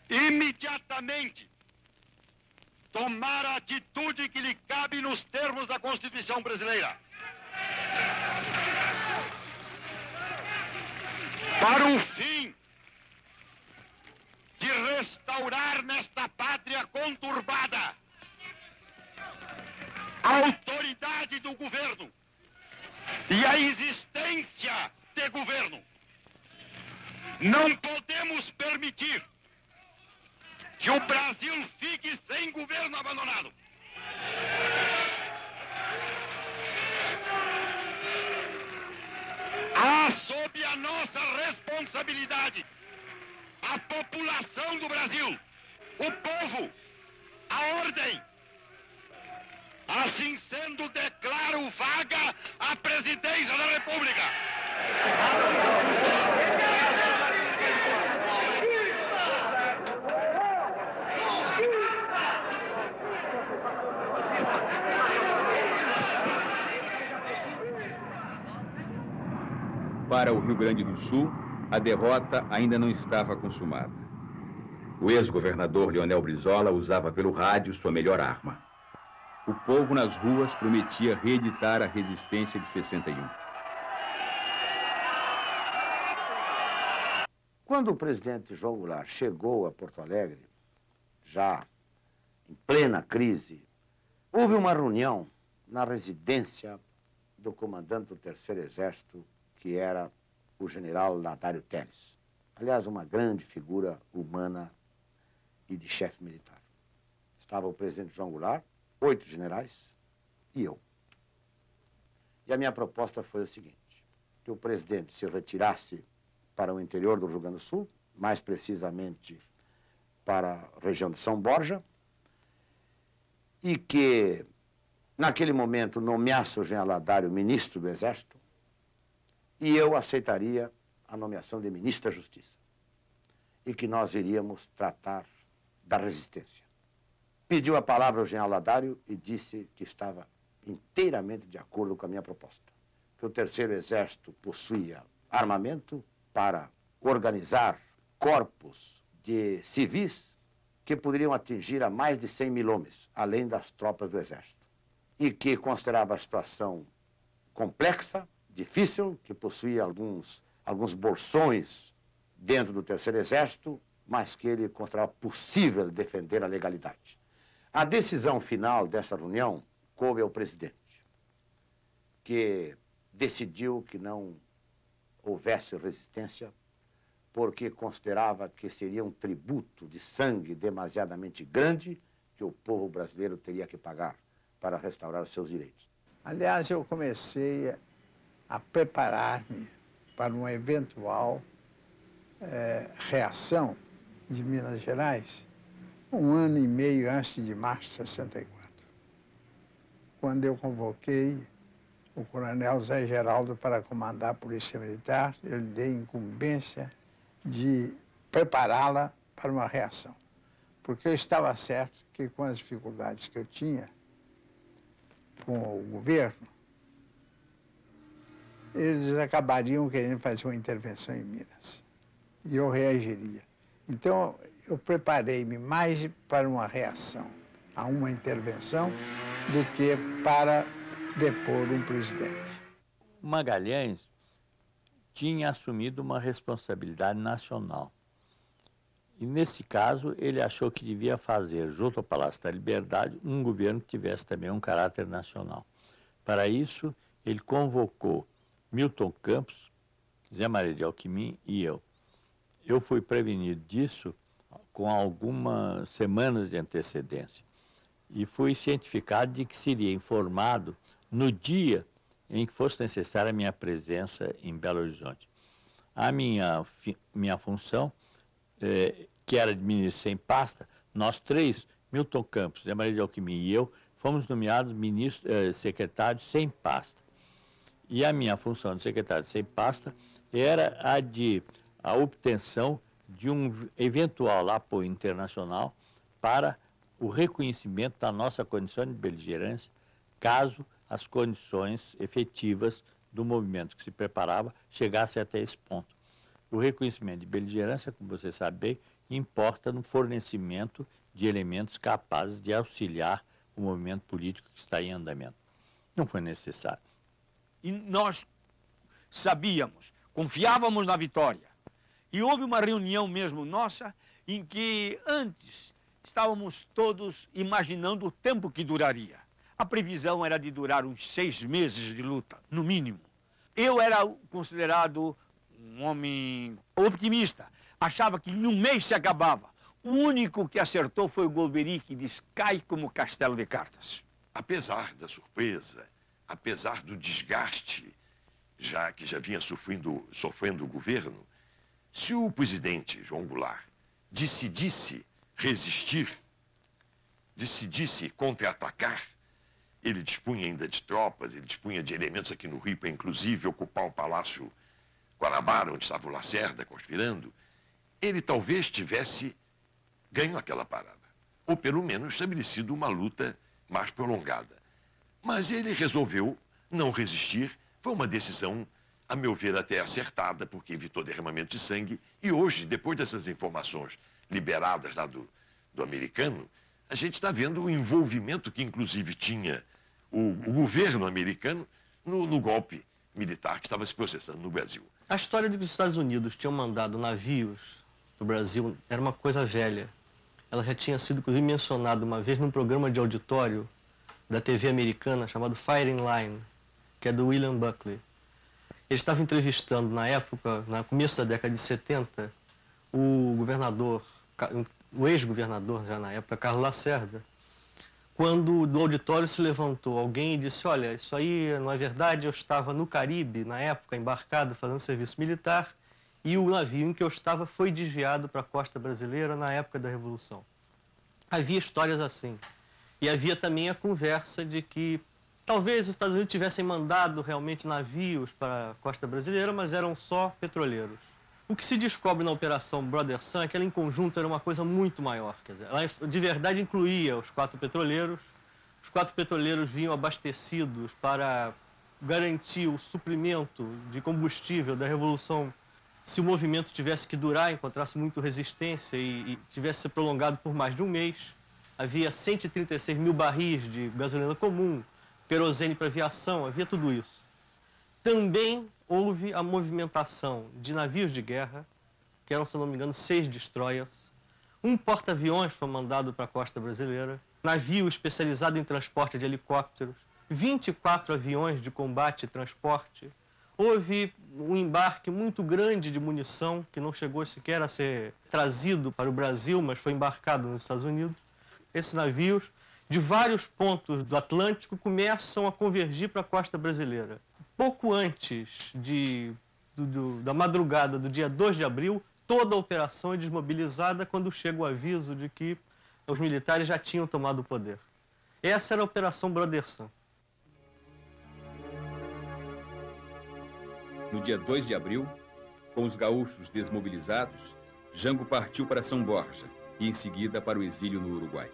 imediatamente tomar a atitude que lhe cabe nos termos da Constituição brasileira. Para o fim de restaurar nesta pátria conturbada a autoridade do governo e a existência de governo. Não podemos permitir que o Brasil fique sem governo abandonado. Há sob a nossa responsabilidade a população do Brasil, o povo, a ordem. Assim sendo, declaro vaga a presidência da República. Para o Rio Grande do Sul, a derrota ainda não estava consumada. O ex-governador Leonel Brizola usava pelo rádio sua melhor arma. O povo nas ruas prometia reeditar a resistência de 61. Quando o presidente João Goulart chegou a Porto Alegre, já em plena crise, houve uma reunião na residência do comandante do Terceiro Exército, que era o general Nadário Telles. Aliás, uma grande figura humana e de chefe militar. Estava o presidente João Goulart, 8 generais e eu. E a minha proposta foi o seguinte: que o presidente se retirasse para o interior do Rio Grande do Sul, mais precisamente para a região de São Borja, e que, naquele momento, nomeasse o general Nadário ministro do Exército, e eu aceitaria a nomeação de ministro da Justiça, e que nós iríamos tratar da resistência. Pediu a palavra ao general Nadário e disse que estava inteiramente de acordo com a minha proposta, que o Terceiro Exército possuía armamento para organizar corpos de civis que poderiam atingir a mais de 100.000 homens, além das tropas do Exército, e que considerava a situação complexa, difícil, que possuía alguns bolsões dentro do Terceiro Exército, mas que ele considerava possível defender a legalidade. A decisão final dessa reunião coube ao presidente, que decidiu que não houvesse resistência, porque considerava que seria um tributo de sangue demasiadamente grande que o povo brasileiro teria que pagar para restaurar os seus direitos. Aliás, eu comecei a preparar-me para uma eventual reação de Minas Gerais 1 ano e meio antes de março de 64, quando eu convoquei o coronel Zé Geraldo para comandar a Polícia Militar. Eu lhe dei incumbência de prepará-la para uma reação, porque eu estava certo que, com as dificuldades que eu tinha com o governo, eles acabariam querendo fazer uma intervenção em Minas, e eu reagiria. Então, eu preparei-me mais para uma reação a uma intervenção do que para depor um presidente. Magalhães tinha assumido uma responsabilidade nacional. E, nesse caso, ele achou que devia fazer, junto ao Palácio da Liberdade, um governo que tivesse também um caráter nacional. Para isso, ele convocou Milton Campos, Zé Maria de Alckmin e eu. Eu fui prevenido disso com algumas semanas de antecedência e fui cientificado de que seria informado no dia em que fosse necessária a minha presença em Belo Horizonte. A minha função, que era de ministro sem pasta, nós três, Milton Campos, Zé Maria de Alckmin e eu, fomos nomeados secretários sem pasta. E a minha função de secretário sem pasta era a obtenção de um eventual apoio internacional para o reconhecimento da nossa condição de beligerância, caso as condições efetivas do movimento que se preparava chegassem até esse ponto. O reconhecimento de beligerância, como você sabe bem, importa no fornecimento de elementos capazes de auxiliar o movimento político que está em andamento. Não foi necessário. E nós sabíamos, confiávamos na vitória. E houve uma reunião mesmo nossa em que antes estávamos todos imaginando o tempo que duraria. A previsão era de durar uns 6 meses de luta, no mínimo. Eu era considerado um homem optimista. Achava que em 1 mês se acabava. O único que acertou foi o Golbery, que disse: cai como castelo de cartas. Apesar da surpresa, apesar do desgaste que já vinha sofrendo o governo, se o presidente João Goulart decidisse resistir, decidisse contra-atacar, ele dispunha ainda de tropas, ele dispunha de elementos aqui no Rio para, inclusive, ocupar o Palácio Guanabara, onde estava o Lacerda conspirando, ele talvez tivesse ganho aquela parada, ou pelo menos estabelecido uma luta mais prolongada. Mas ele resolveu não resistir. Foi uma decisão, a meu ver, até acertada, porque evitou derramamento de sangue. E hoje, depois dessas informações liberadas lá do americano, a gente está vendo o envolvimento que, inclusive, tinha o governo americano no golpe militar que estava se processando no Brasil. A história de que os Estados Unidos tinham mandado navios para o Brasil era uma coisa velha. Ela já tinha sido, inclusive, mencionada uma vez num programa de auditório da TV americana chamado Firing Line, que é do William Buckley. Ele estava entrevistando, na época, no começo da década de 70, o governador, o ex-governador, já na época, Carlos Lacerda, quando do auditório se levantou alguém e disse: olha, isso aí não é verdade, eu estava no Caribe, na época, embarcado, fazendo serviço militar, e o navio em que eu estava foi desviado para a costa brasileira na época da Revolução. Havia histórias assim. E havia também a conversa de que talvez os Estados Unidos tivessem mandado realmente navios para a costa brasileira, mas eram só petroleiros. O que se descobre na Operação Brother Sun é que ela em conjunto era uma coisa muito maior. Quer dizer, ela de verdade incluía os 4 petroleiros. Os 4 petroleiros vinham abastecidos para garantir o suprimento de combustível da Revolução. Se o movimento tivesse que durar, encontrasse muita resistência e tivesse se prolongado por mais de um mês. Havia 136 mil barris de gasolina comum, querosene para aviação, havia tudo isso. Também houve a movimentação de navios de guerra, que eram, se não me engano, 6 destroyers. Um porta-aviões foi mandado para a costa brasileira, navio especializado em transporte de helicópteros, 24 aviões de combate e transporte. Houve um embarque muito grande de munição, que não chegou sequer a ser trazido para o Brasil, mas foi embarcado nos Estados Unidos. Esses navios, de vários pontos do Atlântico, começam a convergir para a costa brasileira. Pouco antes da madrugada do dia 2 de abril, toda a operação é desmobilizada quando chega o aviso de que os militares já tinham tomado o poder. Essa era a Operação Brother Sun. No dia 2 de abril, com os gaúchos desmobilizados, Jango partiu para São Borja e, em seguida, para o exílio no Uruguai.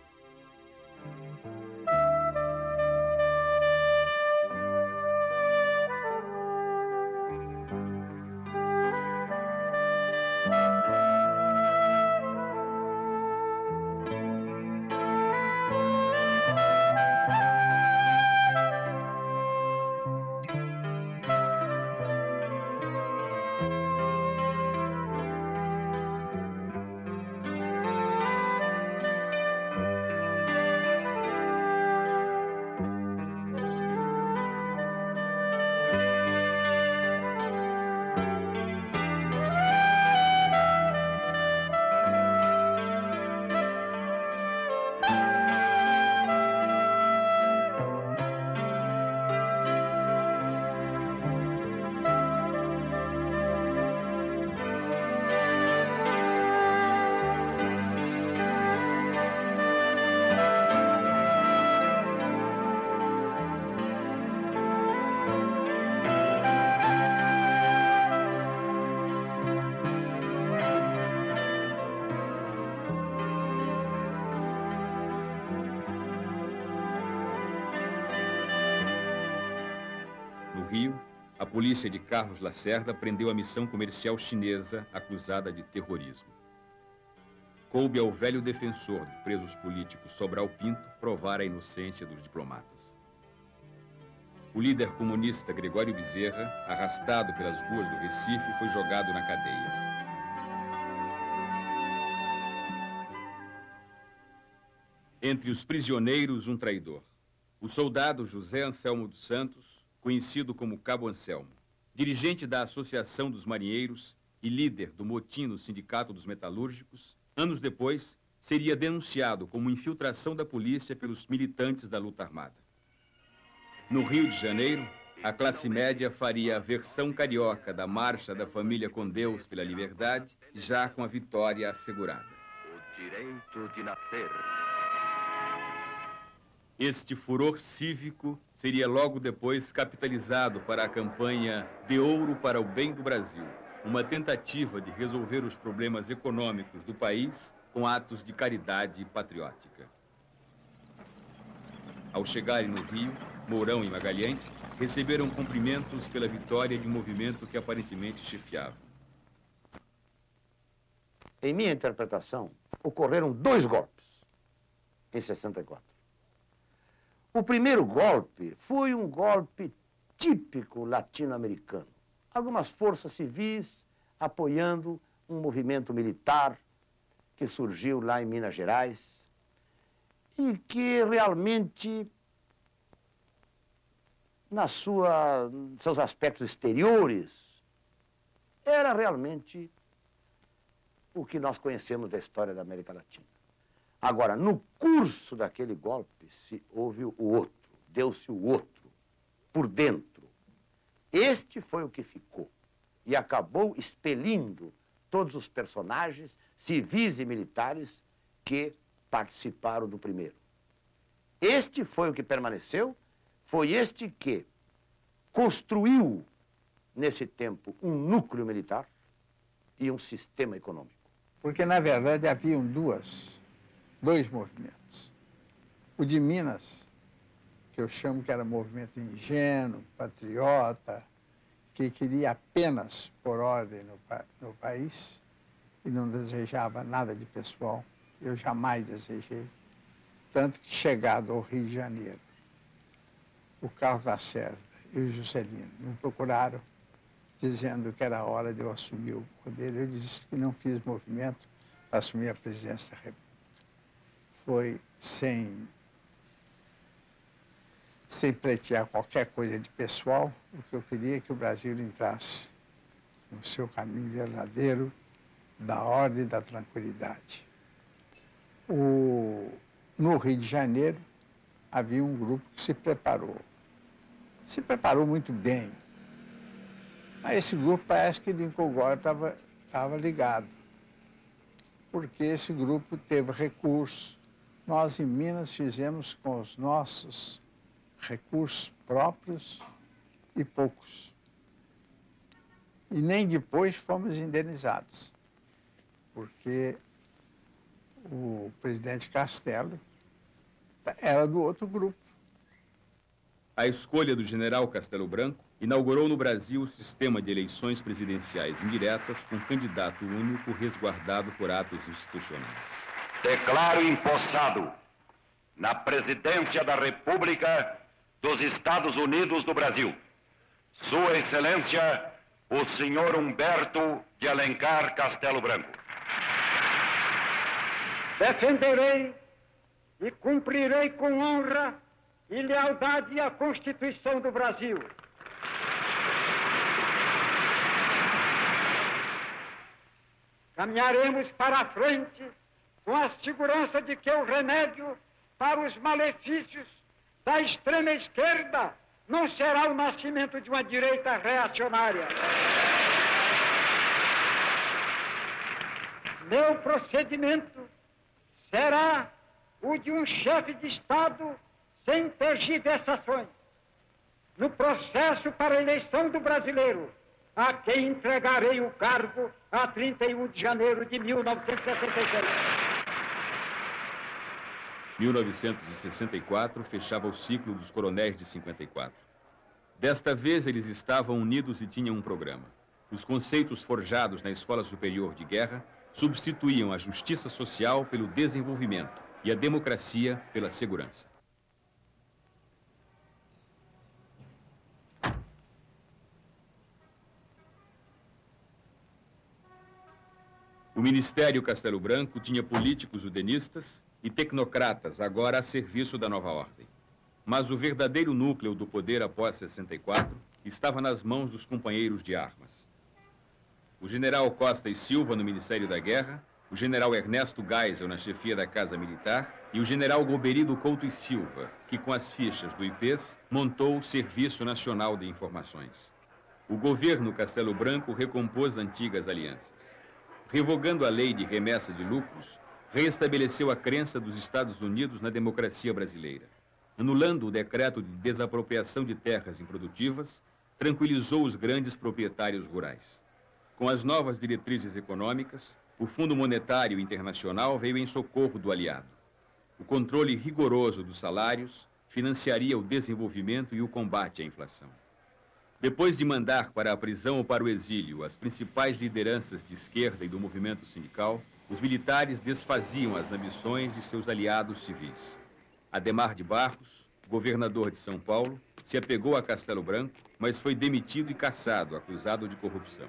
A polícia de Carlos Lacerda prendeu a missão comercial chinesa acusada de terrorismo. Coube ao velho defensor de presos políticos Sobral Pinto provar a inocência dos diplomatas. O líder comunista Gregório Bezerra, arrastado pelas ruas do Recife, foi jogado na cadeia. Entre os prisioneiros, um traidor. O soldado José Anselmo dos Santos, conhecido como Cabo Anselmo, dirigente da Associação dos Marinheiros e líder do motim no Sindicato dos Metalúrgicos, anos depois, seria denunciado como infiltração da polícia pelos militantes da luta armada. No Rio de Janeiro, a classe média faria a versão carioca da Marcha da Família com Deus pela Liberdade, já com a vitória assegurada. O direito de nascer. Este furor cívico seria logo depois capitalizado para a campanha De Ouro para o Bem do Brasil, uma tentativa de resolver os problemas econômicos do país com atos de caridade patriótica. Ao chegarem no Rio, Mourão e Magalhães receberam cumprimentos pela vitória de um movimento que aparentemente chefiava. Em minha interpretação, ocorreram 2 golpes em 64. O primeiro golpe foi um golpe típico latino-americano. Algumas forças civis apoiando um movimento militar que que surgiu lá em Minas Gerais e que realmente, seus aspectos exteriores, era realmente o que nós conhecemos da história da América Latina. Agora, no curso daquele golpe, houve o outro, deu-se o outro, por dentro. Este foi o que ficou e acabou expelindo todos os personagens, civis e militares, que participaram do primeiro. Este foi o que permaneceu, foi este que construiu, nesse tempo, um núcleo militar e um sistema econômico. Porque, na verdade, haviam dois movimentos. O de Minas, que eu chamo que era movimento ingênuo, patriota, que queria apenas pôr ordem no país e não desejava nada de pessoal. Eu jamais desejei. Tanto que, chegado ao Rio de Janeiro, o Carlos Lacerda e o Juscelino me procuraram, dizendo que era hora de eu assumir o poder. Eu disse que não fiz movimento para assumir a presidência da República. Foi sem pleitear qualquer coisa de pessoal, o que eu queria é que o Brasil entrasse no seu caminho verdadeiro da ordem e da tranquilidade. No Rio de Janeiro, havia um grupo que se preparou muito bem. Mas esse grupo parece que Lincoln Gore estava ligado, porque esse grupo teve recursos. Nós, em Minas, fizemos com os nossos recursos próprios e poucos. E nem depois fomos indenizados, porque o presidente Castelo era do outro grupo. A escolha do general Castelo Branco inaugurou no Brasil o sistema de eleições presidenciais indiretas com candidato único resguardado por atos institucionais. Declaro empossado na presidência da República dos Estados Unidos do Brasil, Sua Excelência, o senhor Humberto de Alencar Castelo Branco. Defenderei e cumprirei com honra e lealdade à Constituição do Brasil. Caminharemos para a frente com a segurança de que o remédio para os malefícios da extrema esquerda não será o nascimento de uma direita reacionária. Meu procedimento será o de um chefe de Estado sem tergiversações, no processo para a eleição do brasileiro, a quem entregarei o cargo a 31 de janeiro de 1966. 1964 fechava o ciclo dos coronéis de 54. Desta vez, eles estavam unidos e tinham um programa. Os conceitos forjados na Escola Superior de Guerra substituíam a justiça social pelo desenvolvimento e a democracia pela segurança. O Ministério Castelo Branco tinha políticos udenistas e tecnocratas agora a serviço da nova ordem. Mas o verdadeiro núcleo do poder após 64 estava nas mãos dos companheiros de armas. O general Costa e Silva no Ministério da Guerra, o general Ernesto Geisel na chefia da Casa Militar e o general Goberido Couto e Silva, que com as fichas do IPES montou o Serviço Nacional de Informações. O governo Castelo Branco recompôs antigas alianças. Revogando a lei de remessa de lucros, reestabeleceu a crença dos Estados Unidos na democracia brasileira. Anulando o decreto de desapropriação de terras improdutivas, tranquilizou os grandes proprietários rurais. Com as novas diretrizes econômicas, o Fundo Monetário Internacional veio em socorro do aliado. O controle rigoroso dos salários financiaria o desenvolvimento e o combate à inflação. Depois de mandar para a prisão ou para o exílio as principais lideranças de esquerda e do movimento sindical, os militares desfaziam as ambições de seus aliados civis. Adhemar de Barros, governador de São Paulo, se apegou a Castelo Branco, mas foi demitido e cassado, acusado de corrupção.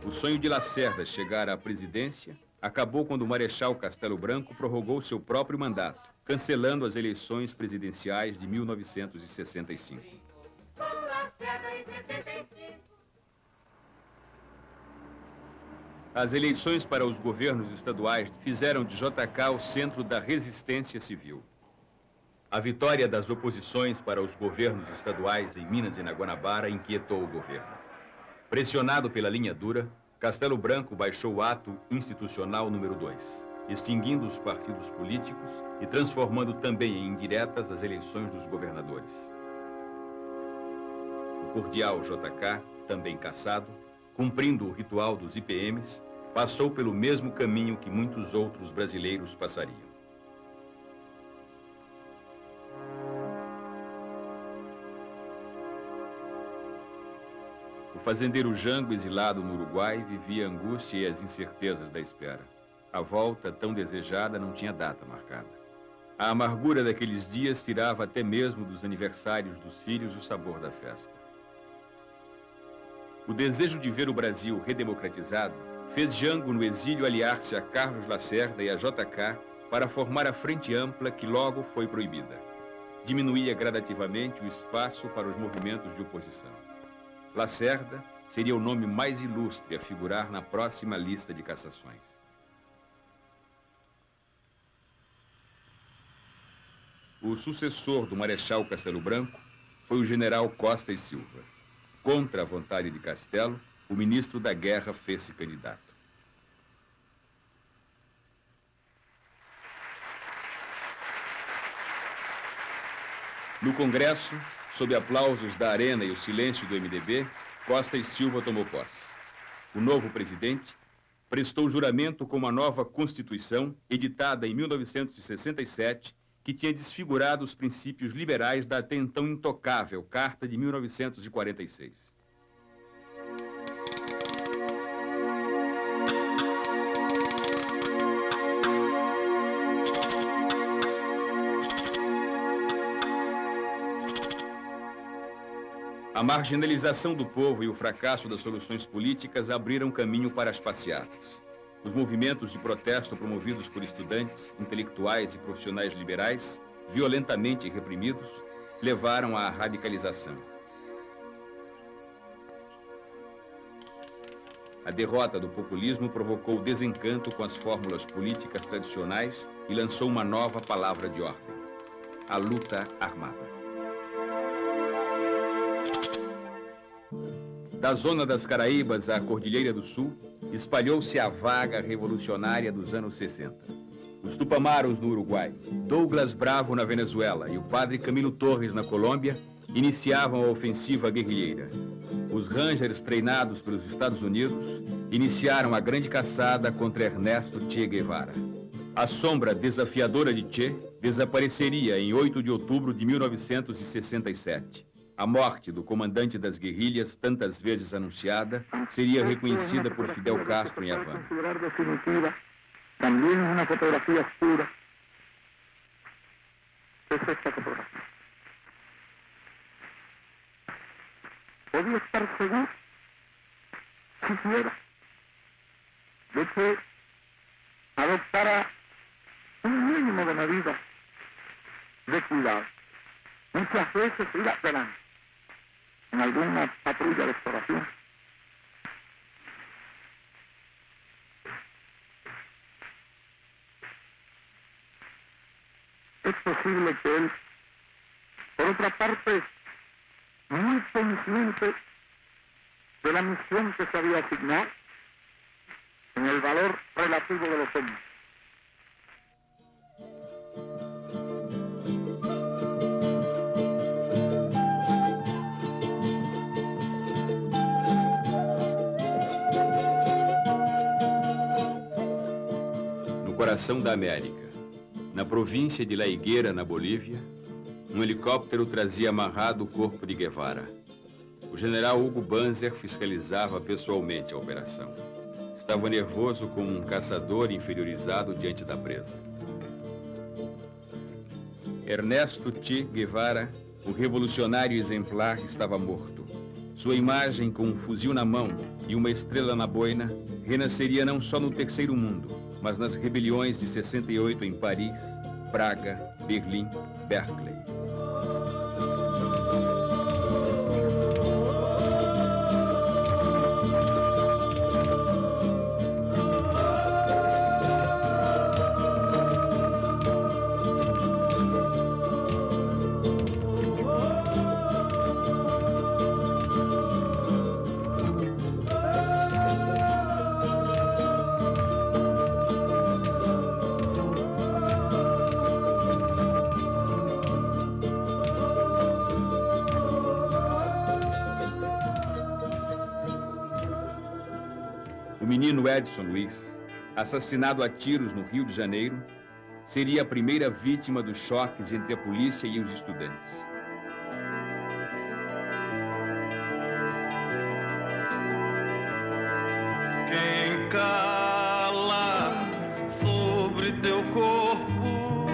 O sonho de Lacerda chegar à presidência acabou quando o Marechal Castelo Branco prorrogou seu próprio mandato, cancelando as eleições presidenciais de 1965. As eleições para os governos estaduais fizeram de JK o centro da resistência civil. A vitória das oposições para os governos estaduais em Minas e na Guanabara inquietou o governo. Pressionado pela linha dura, Castelo Branco baixou o ato institucional número 2, extinguindo os partidos políticos e transformando também em indiretas as eleições dos governadores. O cordial JK, também cassado, cumprindo o ritual dos IPMs, passou pelo mesmo caminho que muitos outros brasileiros passariam. O fazendeiro Jango, exilado no Uruguai, vivia a angústia e as incertezas da espera. A volta, tão desejada, não tinha data marcada. A amargura daqueles dias tirava até mesmo dos aniversários dos filhos o sabor da festa. O desejo de ver o Brasil redemocratizado fez Jango, no exílio, aliar-se a Carlos Lacerda e a JK para formar a Frente Ampla, que logo foi proibida. Diminuía gradativamente o espaço para os movimentos de oposição. Lacerda seria o nome mais ilustre a figurar na próxima lista de cassações. O sucessor do Marechal Castelo Branco foi o general Costa e Silva. Contra a vontade de Castelo, o ministro da Guerra fez-se candidato. No Congresso, sob aplausos da Arena e o silêncio do MDB, Costa e Silva tomou posse. O novo presidente prestou juramento com uma nova Constituição, editada em 1967, que tinha desfigurado os princípios liberais da até então intocável Carta de 1946. A marginalização do povo e o fracasso das soluções políticas abriram caminho para as passeatas. Os movimentos de protesto promovidos por estudantes, intelectuais e profissionais liberais, violentamente reprimidos, levaram à radicalização. A derrota do populismo provocou desencanto com as fórmulas políticas tradicionais e lançou uma nova palavra de ordem: a luta armada. Da zona das Caraíbas à Cordilheira do Sul, espalhou-se a vaga revolucionária dos anos 60. Os Tupamaros no Uruguai, Douglas Bravo na Venezuela e o padre Camilo Torres na Colômbia iniciavam a ofensiva guerrilheira. Os Rangers, treinados pelos Estados Unidos, iniciaram a grande caçada contra Ernesto Che Guevara. A sombra desafiadora de Che desapareceria em 8 de outubro de 1967. A morte do comandante das guerrilhas, tantas vezes anunciada, seria reconhecida por Fidel Castro em Havana. También es una fotografía oscura. Es esta fotografía. Podía estar seguro, siquiera, de que adoptara un mínimo de medidas de cuidado. Muchas veces ir adelante en alguna patrulla de exploración. Es posible que él, por otra parte, muy consciente de la misión que se había asignado, en el valor relativo de los hombres. No coração da América, na província de La Higuera, na Bolívia, um helicóptero trazia amarrado o corpo de Guevara. O general Hugo Banzer fiscalizava pessoalmente a operação. Estava nervoso como um caçador inferiorizado diante da presa. Ernesto Che Guevara o revolucionário exemplar estava morto. Sua imagem, com um fuzil na mão e uma estrela na boina, renasceria não só no Terceiro Mundo, mas nas rebeliões de 68 em Paris, Praga, Berlim, Berkeley. O menino Edson Luiz, assassinado a tiros no Rio de Janeiro, seria a primeira vítima dos choques entre a polícia e os estudantes. Quem cala sobre teu corpo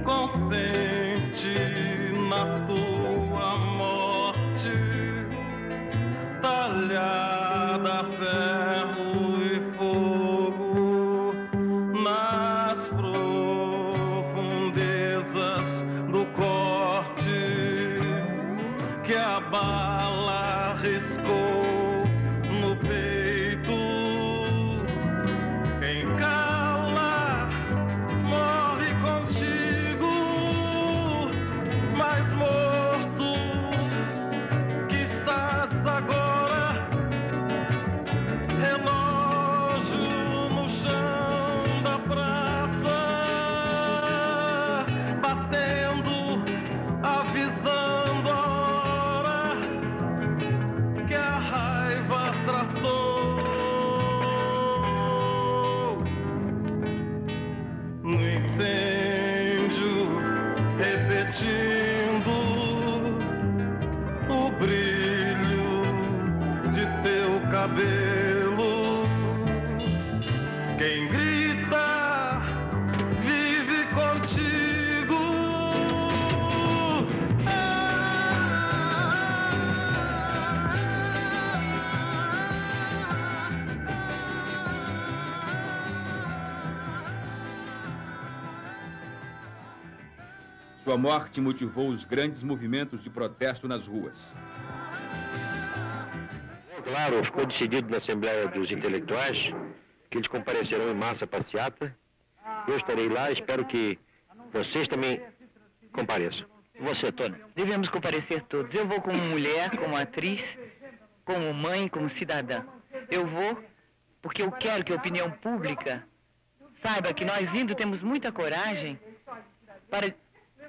consente na tua morte, talhada ferro e fogo nas profundezas do corte que a bala riscou no peito. Quem cala morre contigo, mais morto que estás agora. Relógio no chão da praça, batendo, avisando a hora que a raiva traçou. No incêndio, repetindo o brilho de teu cabelo. Quem grita vive contigo. Sua morte motivou os grandes movimentos de protesto nas ruas. Claro, ficou decidido na Assembleia dos Intelectuais que eles comparecerão em massa passeata. Eu estarei lá, espero que vocês também compareçam. Você, Tony? Devemos comparecer todos. Eu vou como mulher, como atriz, como mãe, como cidadã. Eu vou porque eu quero que a opinião pública saiba que nós indo temos muita coragem para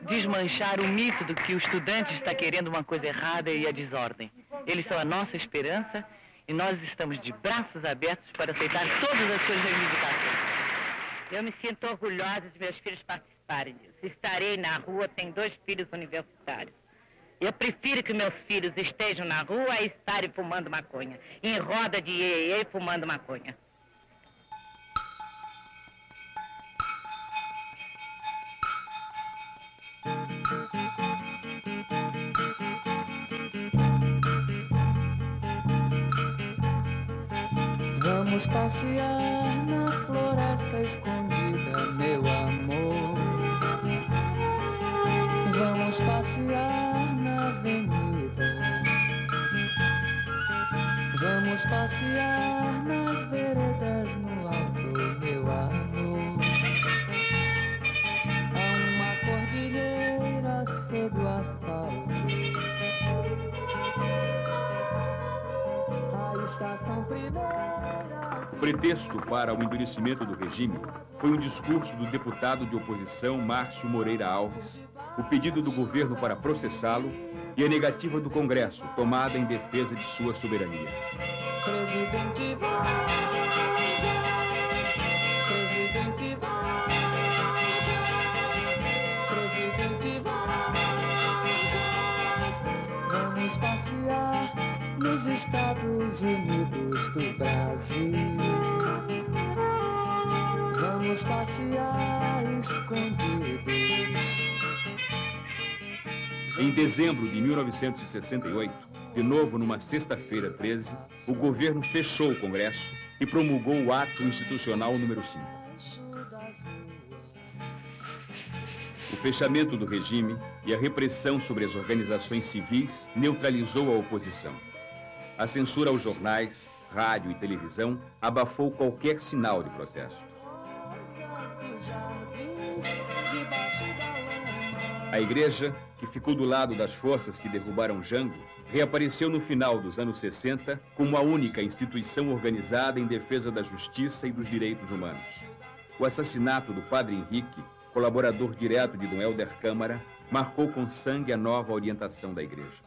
desmanchar o mito do que o estudante está querendo uma coisa errada e a desordem. Eles são a nossa esperança e nós estamos de braços abertos para aceitar todas as suas reivindicações. Eu me sinto orgulhosa de meus filhos participarem disso. Estarei na rua, tenho 2 filhos universitários. Eu prefiro que meus filhos estejam na rua a estarem fumando maconha, em roda de iê fumando maconha. Vamos passear na floresta escondida, meu amor. Vamos passear na avenida. Vamos passear nas veredas no alto, meu amor. Há uma cordilheira sob o asfalto. A estação primeira. O pretexto para o endurecimento do regime foi um discurso do deputado de oposição Márcio Moreira Alves, o pedido do governo para processá-lo e a negativa do Congresso, tomada em defesa de sua soberania. Presidente Vargas, Presidente Vargas, Presidente Vargas, vamos passear nos Estados Unidos do Brasil. Vamos passear escondidos. Em dezembro de 1968, de novo numa sexta-feira 13, o governo fechou o Congresso e promulgou o Ato Institucional número 5. O fechamento do regime e a repressão sobre as organizações civis neutralizou a oposição. A censura aos jornais, rádio e televisão abafou qualquer sinal de protesto. A igreja, que ficou do lado das forças que derrubaram Jango, reapareceu no final dos anos 60 como a única instituição organizada em defesa da justiça e dos direitos humanos. O assassinato do padre Henrique, colaborador direto de Dom Helder Câmara, marcou com sangue a nova orientação da igreja.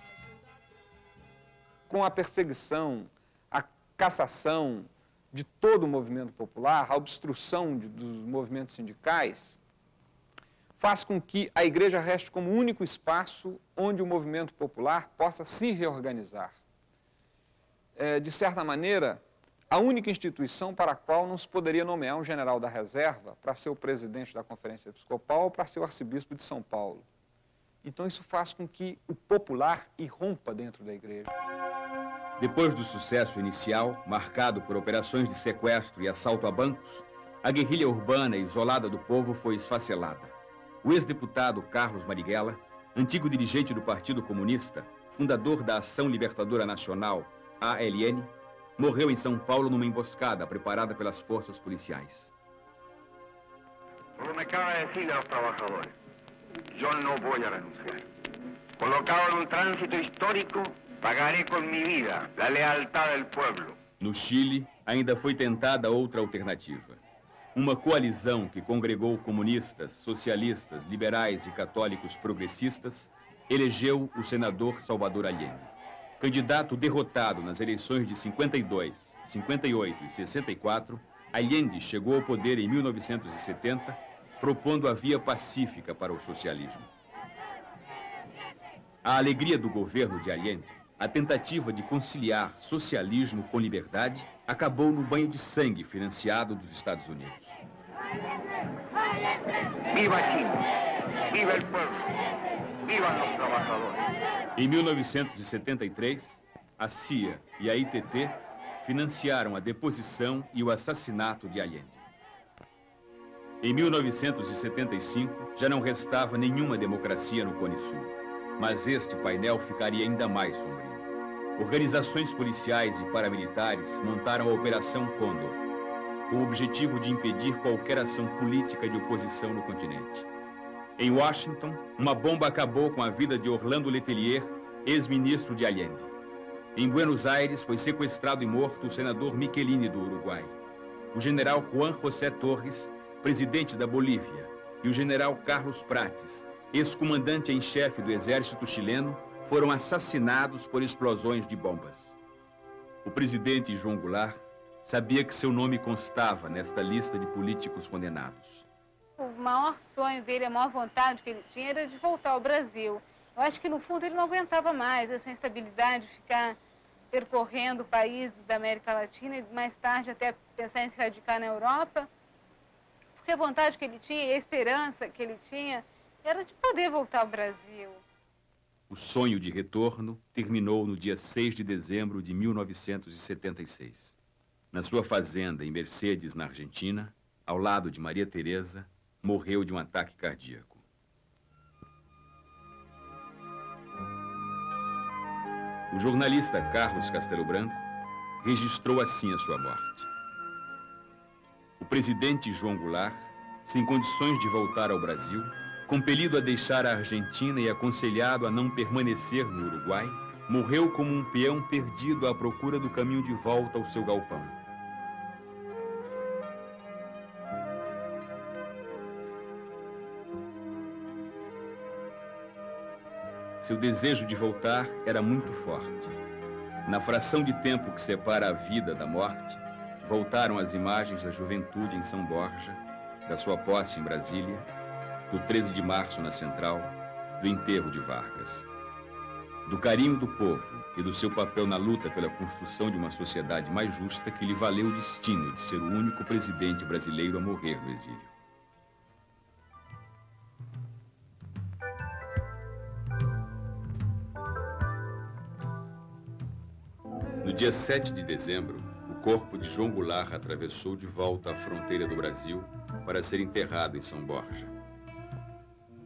Com a perseguição, a cassação de todo o movimento popular, a obstrução dos movimentos sindicais, faz com que a igreja reste como único espaço onde o movimento popular possa se reorganizar. De certa maneira, a única instituição para a qual não se poderia nomear um general da reserva para ser o presidente da Conferência Episcopal ou para ser o arcebispo de São Paulo. Então isso faz com que o popular irrompa dentro da igreja. Depois do sucesso inicial, marcado por operações de sequestro e assalto a bancos, a guerrilha urbana isolada do povo foi esfacelada. O ex-deputado Carlos Marighella, antigo dirigente do Partido Comunista, fundador da Ação Libertadora Nacional, ALN, morreu em São Paulo numa emboscada preparada pelas forças policiais. Como me acaba de decir a los trabajadores, yo no voy a renunciar. Colocado en un tránsito histórico, pagaré con mi vida la lealtad del pueblo. No Chile, ainda foi tentada outra alternativa. Uma coalizão que congregou comunistas, socialistas, liberais e católicos progressistas elegeu o senador Salvador Allende. Candidato derrotado nas eleições de 52, 58 e 64, Allende chegou ao poder em 1970, propondo a via pacífica para o socialismo. A alegria do governo de Allende, a tentativa de conciliar socialismo com liberdade, acabou no banho de sangue financiado dos Estados Unidos. Viva Chile, viva el pueblo, vivan los trabajadores. Em 1973, a CIA e a ITT financiaram a deposição e o assassinato de Allende. Em 1975, já não restava nenhuma democracia no Cone Sul, mas este painel ficaria ainda mais sombrio. Organizações policiais e paramilitares montaram a Operação Condor, com o objetivo de impedir qualquer ação política de oposição no continente. Em Washington, uma bomba acabou com a vida de Orlando Letelier, ex-ministro de Allende. Em Buenos Aires, foi sequestrado e morto o senador Michelini do Uruguai. O general Juan José Torres, presidente da Bolívia, e o general Carlos Prates, ex-comandante em chefe do exército chileno, foram assassinados por explosões de bombas. O presidente João Goulart sabia que seu nome constava nesta lista de políticos condenados. O maior sonho dele, a maior vontade que ele tinha era de voltar ao Brasil. Eu acho que, no fundo, ele não aguentava mais essa instabilidade de ficar percorrendo países da América Latina e, mais tarde, até pensar em se radicar na Europa. Porque a vontade que ele tinha e a esperança que ele tinha era de poder voltar ao Brasil. O sonho de retorno terminou no dia 6 de dezembro de 1976. Na sua fazenda em Mercedes, na Argentina, ao lado de Maria Teresa, morreu de um ataque cardíaco. O jornalista Carlos Castelo Branco registrou assim a sua morte. O presidente João Goulart, sem condições de voltar ao Brasil, compelido a deixar a Argentina e aconselhado a não permanecer no Uruguai, morreu como um peão perdido à procura do caminho de volta ao seu galpão. Seu desejo de voltar era muito forte. Na fração de tempo que separa a vida da morte, voltaram as imagens da juventude em São Borja, da sua posse em Brasília, do 13 de março na Central, do enterro de Vargas. Do carinho do povo e do seu papel na luta pela construção de uma sociedade mais justa que lhe valeu o destino de ser o único presidente brasileiro a morrer no exílio. dia 7 de dezembro, o corpo de João Goulart atravessou de volta a fronteira do Brasil para ser enterrado em São Borja.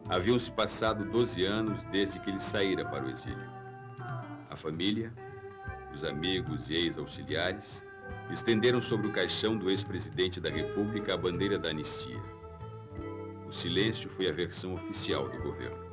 Haviam-se passado 12 anos desde que ele saíra para o exílio. A família, os amigos e ex-auxiliares estenderam sobre o caixão do ex-presidente da República a bandeira da anistia. O silêncio foi a versão oficial do governo.